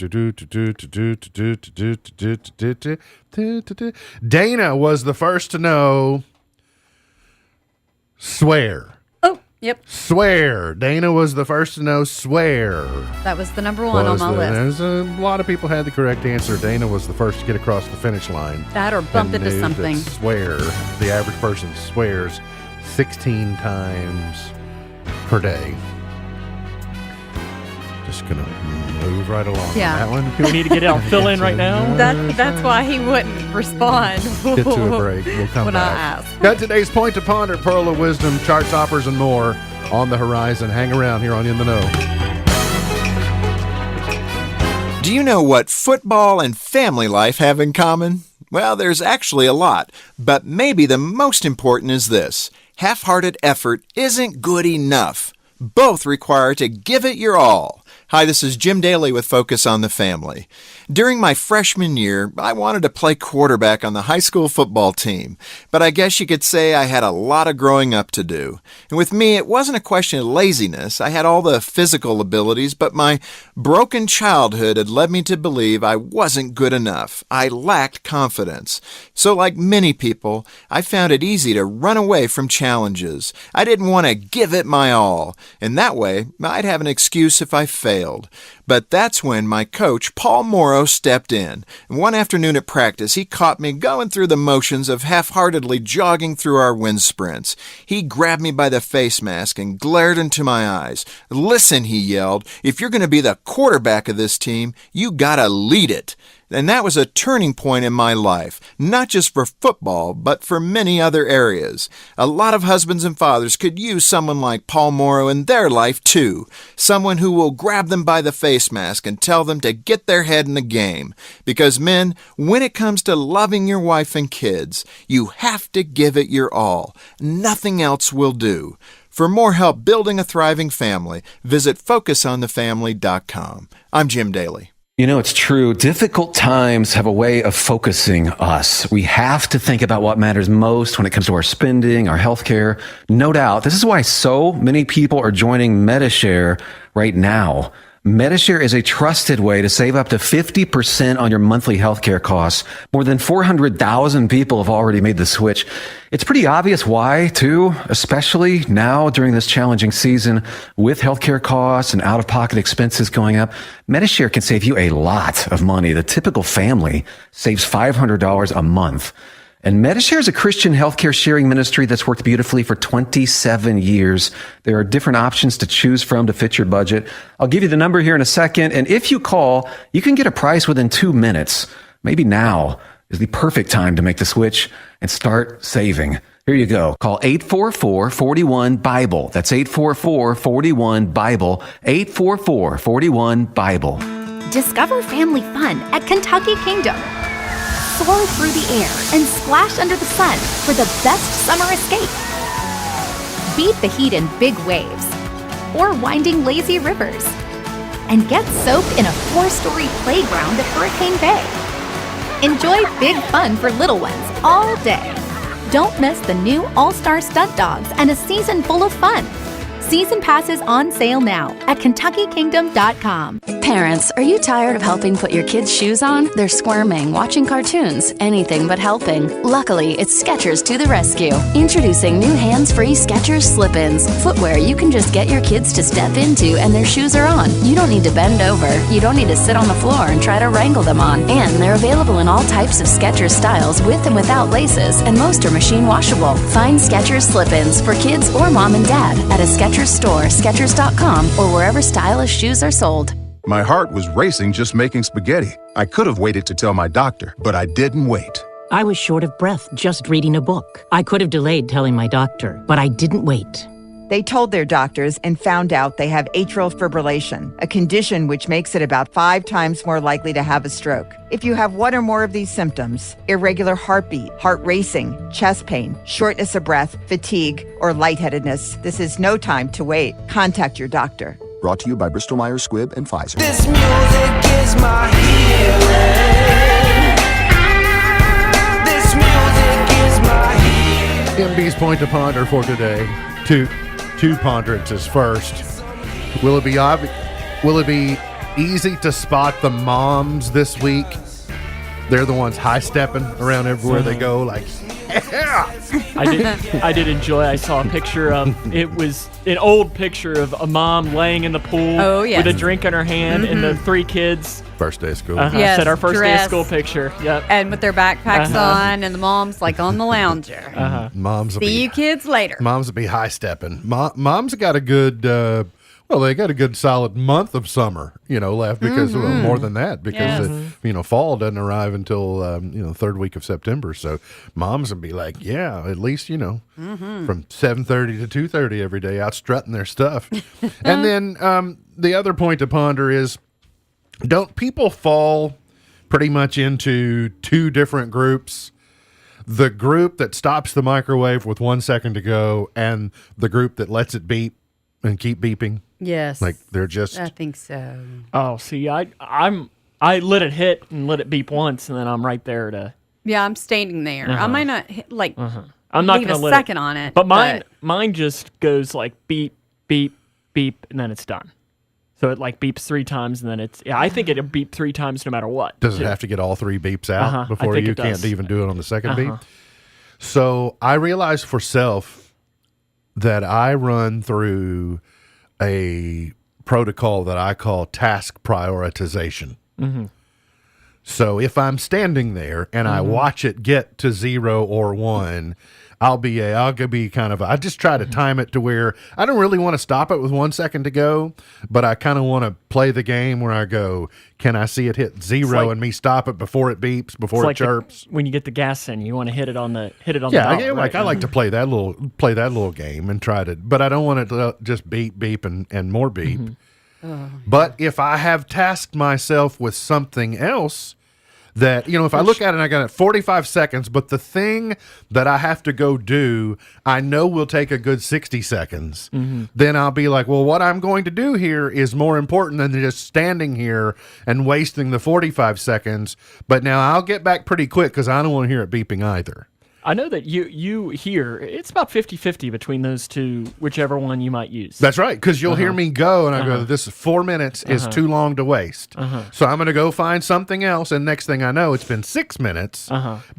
Dana was the first to know. Swear. Oh, yep. Swear. Dana was the first to know. Swear. That was the number one on my list. There's a lot of people had the correct answer. Dana was the first to get across the finish line. That or bump into something. Swear. The average person swears 16 times per day. Just gonna move right along on that one. Do we need to get out fill in right now? That's why he wouldn't respond. Get to a break. We'll come when back. I ask. Got today's Point to Ponder, Pearl of Wisdom, chart toppers, and more on the horizon. Hang around here on In the Know. Do you know what football and family life have in common? Well, there's actually a lot, but maybe the most important is this. Half-hearted effort isn't good enough. Both require to give it your all. Hi, this is Jim Daly with Focus on the Family. During my freshman year, I wanted to play quarterback on the high school football team, but I guess you could say I had a lot of growing up to do. And with me, it wasn't a question of laziness. I had all the physical abilities, but my broken childhood had led me to believe I wasn't good enough. I lacked confidence. So like many people, I found it easy to run away from challenges. I didn't want to give it my all, and that way, I'd have an excuse if I failed. But that's when my coach, Paul Morrow, stepped in. And one afternoon at practice, he caught me going through the motions of half-heartedly jogging through our wind sprints. He grabbed me by the face mask and glared into my eyes. "Listen," he yelled, "if you're going to be the quarterback of this team, you gotta lead it." And that was a turning point in my life, not just for football, but for many other areas. A lot of husbands and fathers could use someone like Paul Morrow in their life too, someone who will grab them by the face face mask and tell them to get their head in the game. Because men, when it comes to loving your wife and kids, you have to give it your all. Nothing else will do. For more help building a thriving family, visit FocusOnTheFamily.com. I'm Jim Daly. You know, it's true. Difficult times have a way of focusing us. We have to think about what matters most when it comes to our spending, our healthcare. No doubt. This is why so many people are joining Medi-Share right now. Medi-Share is a trusted way to save up to 50% on your monthly healthcare costs. More than 400,000 people have already made the switch. It's pretty obvious why, too, especially now during this challenging season with healthcare costs and out-of-pocket expenses going up. Medi-Share can save you a lot of money. The typical family saves $500 a month. And Medi-Share is a Christian healthcare sharing ministry that's worked beautifully for 27 years. There are different options to choose from to fit your budget. I'll give you the number here in a second. And if you call, you can get a price within 2 minutes. Maybe now is the perfect time to make the switch and start saving. Here you go. Call 844-41-BIBLE. That's 844-41-BIBLE. 844-41-BIBLE. Discover family fun at Kentucky Kingdom. Soar through the air and splash under the sun for the best summer escape. Beat the heat in big waves or winding lazy rivers. And get soaked in a 4-story playground at Hurricane Bay. Enjoy big fun for little ones all day. Don't miss the new All-Star Stunt Dogs and a season full of fun. Season passes on sale now at KentuckyKingdom.com. Parents, are you tired of helping put your kids' shoes on? They're squirming, watching cartoons, anything but helping. Luckily, it's Skechers to the rescue. Introducing new hands-free Skechers Slip-ins. Footwear you can just get your kids to step into and their shoes are on. You don't need to bend over. You don't need to sit on the floor and try to wrangle them on. And they're available in all types of Skechers styles with and without laces, and most are machine washable. Find Skechers Slip-ins for kids or mom and dad at a Skechers store, Skechers.com, or wherever stylish shoes are sold. My heart was racing just making spaghetti. I could have waited to tell my doctor, but I didn't wait. I was short of breath just reading a book. I could have delayed telling my doctor, but I didn't wait. They told their doctors and found out they have atrial fibrillation, a condition which makes it about 5 times more likely to have a stroke. If you have one or more of these symptoms, irregular heartbeat, heart racing, chest pain, shortness of breath, fatigue, or lightheadedness, this is no time to wait. Contact your doctor. Brought to you by Bristol Myers Squibb and Pfizer. This music is my healing. This music is my healing. MB's point to ponder for today. Two ponderances first. Will it be easy to spot the moms this week? They're the ones high-stepping around everywhere they go, like, yeah! I did enjoy. I saw a picture of, it was an old picture of a mom laying in the pool with a drink in her hand and the 3 kids. First day of school. Yes, said our first day of dressed. school picture. Yep. And with their backpacks on, and the mom's like on the lounger. Moms will See you kids later. Moms will be high-stepping. Moms got a good, they got a good solid month of summer, left because, well, more than that, because, fall doesn't arrive until, 3rd week of September. So moms will be like, yeah, at least, from 7:30 to 2:30 every day out strutting their stuff. And then the other point to ponder is, don't people fall pretty much into 2 different groups? The group that stops the microwave with 1 second to go and the group that lets it beep and keep beeping? Yes. Like they're just... I think so. Oh, see, I let it hit and let it beep once, and then I'm right there to... Yeah, I'm standing there. I might not, I'm not leave gonna a let second on it. But mine just goes like beep, beep, beep, and then it's done. So it beeps 3 times, and then it's... Yeah, I think it'll beep 3 times no matter what. Does it have to get all 3 beeps out before you can't even do it on the second beep? So I realized for self that I run through a protocol that I call task prioritization. So if I'm standing there and I watch it get to 0 or 1, I'll be kind of, I just try to time it to where I don't really want to stop it with 1 second to go, but I kind of want to play the game where I go, can I see it hit 0 and me stop it before it beeps, before it chirps? When you get the gas in, you want to hit it on the yeah, dot, right? I like to play that little game and try to, but I don't want it to just beep, beep, and more beep. But if I have tasked myself with something else that, if I look at it and I got 45 seconds, but the thing that I have to go do, I know will take a good 60 seconds, then I'll be like, well, what I'm going to do here is more important than just standing here and wasting the 45 seconds. But now I'll get back pretty quick because I don't want to hear it beeping either. I know that you hear it's about 50-50 between those two, whichever one you might use. That's right, because you'll hear me go, and I go, this 4 minutes is too long to waste. So I'm going to go find something else, and next thing I know, it's been 6 minutes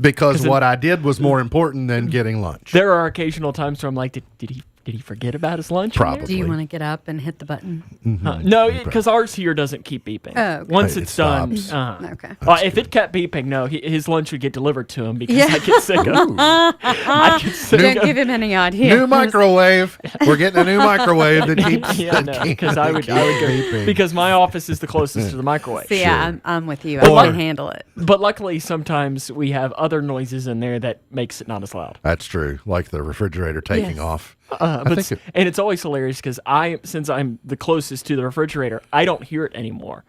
because what I did was more important than getting lunch. There are occasional times where I'm like, did he forget about his lunch? Probably. Do you want to get up and hit the button? No, because ours here doesn't keep beeping. Oh, okay. Once it's done. Okay. If it kept beeping, no, his lunch would get delivered to him because I get sick of it. Don't give him any idea. New microwave. We're getting a new microwave that keeps. Because I would go beeping. because my office is the closest to the microwave. See, I'm with you. I can handle it. But luckily, sometimes we have other noises in there that makes it not as loud. That's true, like the refrigerator taking off. And it's always hilarious because since I'm the closest to the refrigerator, I don't hear it anymore.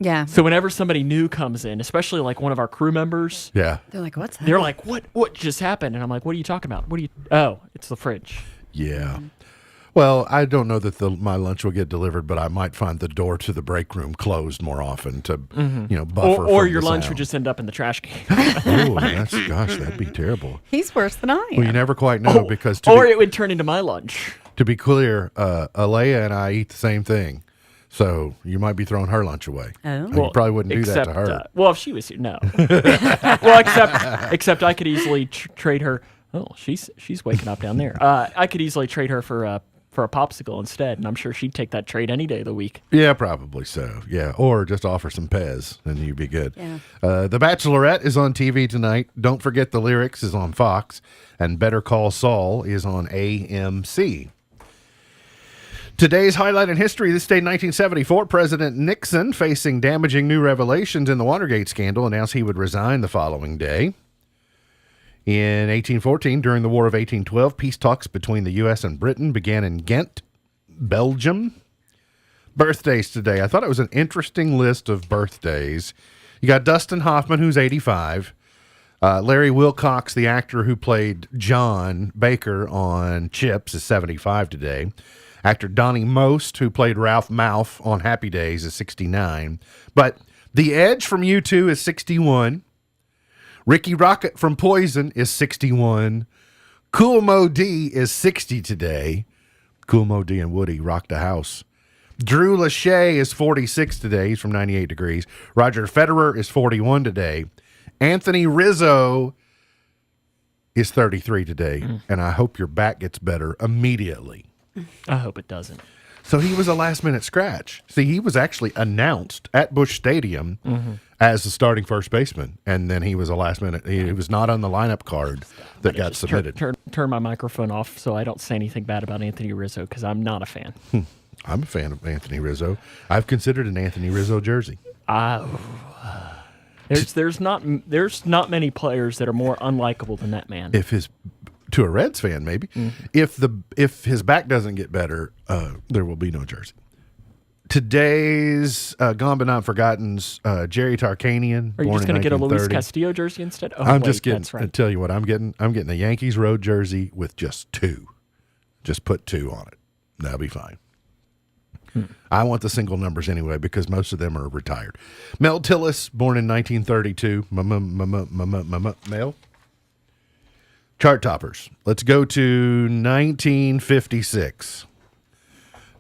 Yeah. So whenever somebody new comes in, especially like one of our crew members, they're like, "What's that?" They're like, "What just happened?" And I'm like, "What are you talking about? Oh, it's the fridge." Yeah. Well, I don't know that my lunch will get delivered, but I might find the door to the break room closed more often to, buffer. Or from your the lunch sound. would just end up in the trash can. Gosh, that'd be terrible. He's worse than I am. Well, you never quite know because. It would turn into my lunch. To be clear, Alea and I eat the same thing, so you might be throwing her lunch away. Oh. You probably wouldn't do that to her. Well, if she was here, no. Well, except I could easily trade her. Oh, she's waking up down there. I could easily trade her for a popsicle instead, and I'm sure she'd take that trade any day of the week. Yeah, probably so. Yeah, or just offer some Pez, and you'd be good. Yeah. The Bachelorette is on TV tonight. Don't forget the Lyrics is on Fox, and Better Call Saul is on AMC. Today's highlight in history, this day in 1974, President Nixon, facing damaging new revelations in the Watergate scandal, announced he would resign the following day. In 1814, during the War of 1812, peace talks between the U.S. and Britain began in Ghent, Belgium. Birthdays today. I thought it was an interesting list of birthdays. You got Dustin Hoffman, who's 85. Larry Wilcox, the actor who played John Baker on Chips, is 75 today. Actor Donnie Most, who played Ralph Malph on Happy Days, is 69. But The Edge from U2 is 61. Ricky Rocket from Poison is 61. Kool Moe Dee is 60 today. Kool Moe Dee and Woody rocked a house. Drew Lachey is 46 today. He's from 98 Degrees. Roger Federer is 41 today. Anthony Rizzo is 33 today. And I hope your back gets better immediately. I hope it doesn't. So he was a last-minute scratch. See, he was actually announced at Busch Stadium as the starting first baseman, and then he was a last-minute. He was not on the lineup card that got submitted. Turn my microphone off so I don't say anything bad about Anthony Rizzo because I'm not a fan. I'm a fan of Anthony Rizzo. I've considered an Anthony Rizzo jersey. There's not many players that are more unlikable than that man. To a Reds fan, maybe. If his back doesn't get better, there will be no jersey. Today's Gone But Not Forgotten's Jerry Tarkanian. Are you just going to get a Luis 1930. Castillo jersey instead? Oh, I'm just getting. That's right. I tell you what, I'm getting a Yankees road jersey with just 2. Just put 2 on it. That'll be fine. I want the single numbers anyway because most of them are retired. Mel Tillis, born in 1932. Mel. Chart toppers. Let's go to 1956.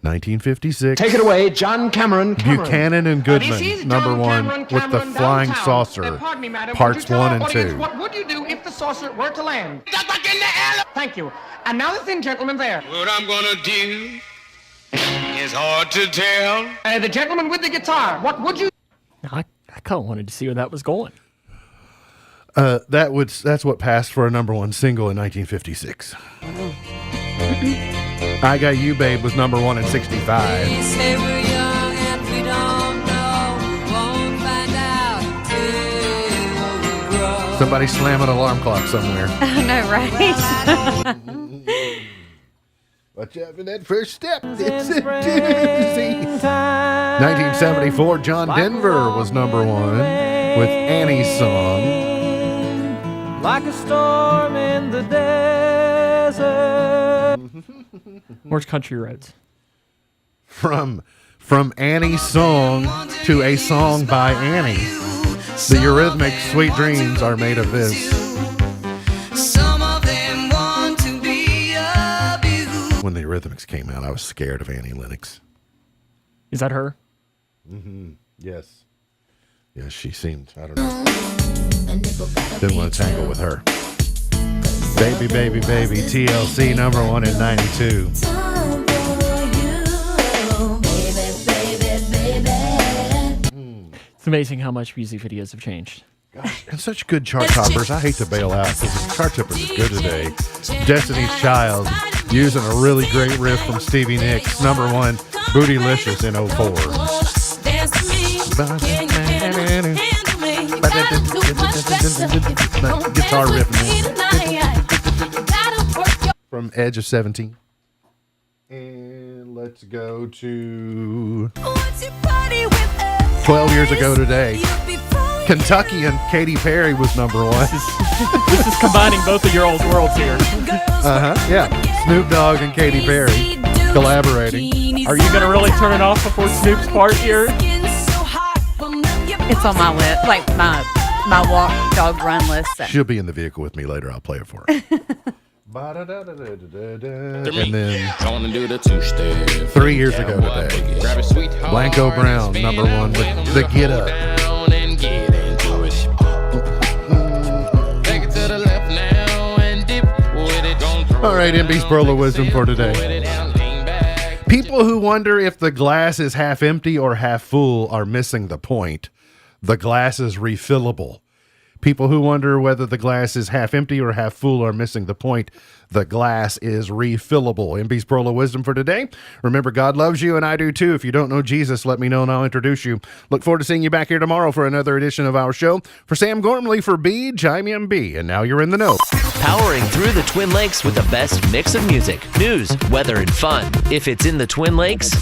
1956. Take it away, John Cameron. Buchanan and Goodman, number 1, with the Flying Saucer, Pardon me, madam. parts 1 and 2. What would you do if the saucer were to land? Just like in the air. Thank you. And now the thin gentleman there. What I'm gonna do is hard to tell. The gentleman with the guitar. What would you? I kind of wanted to see where that was going. That's what passed for a number 1 single in 1956. I Got You, Babe was number 1 in 65. We say we're young and we don't know. We won't find out till we grow. Somebody slam an alarm clock somewhere. I know, right? Watch out for that first step. It's a doozy. 1974, John Denver was number one with Annie's Song. Like a storm in the desert. Where's Country Roads? From Annie's Song to a song by Annie. The Eurythmics' Sweet Dreams are made of this. Some of them want to be abused. When the Eurythmics came out, I was scared of Annie Lennox. Is that her? Mm-hmm. Yes. Yes, she seemed, I don't know. Didn't want to tangle with her. Baby, baby, baby, TLC number one in 92. It's amazing how much music videos have changed. Gosh, and such good chart toppers. I hate to bail out because the chart toppers is good today. Destiny's Child using a really great riff from Stevie Nicks. Number one, Bootylicious in 04. Guitar riff from Edge of 17. And let's go to 12 years ago today. Kentucky and Katy Perry was number one. This is combining both of your old worlds here. Yeah. Snoop Dogg and Katy Perry collaborating. Are you going to really turn it off before Snoop's part here? It's on my list, like my walk, dog, run list. So. She'll be in the vehicle with me later. I'll play it for her. And then 3 years ago today, Blanco Brown, number one with The Get Up. All right, MB's Pearl of Wisdom for today. People who wonder if the glass is half empty or half full are missing the point. The glass is refillable. People who wonder whether the glass is half empty or half full are missing the point. The glass is refillable. MB's Pearl of Wisdom for today. Remember, God loves you, and I do too. If you don't know Jesus, let me know and I'll introduce you. Look forward to seeing you back here tomorrow for another edition of our show. For Sam Gormley, for Beej, I'm MB, and now you're in the know. Powering through the Twin Lakes with the best mix of music, news, weather, and fun. If it's in the Twin Lakes,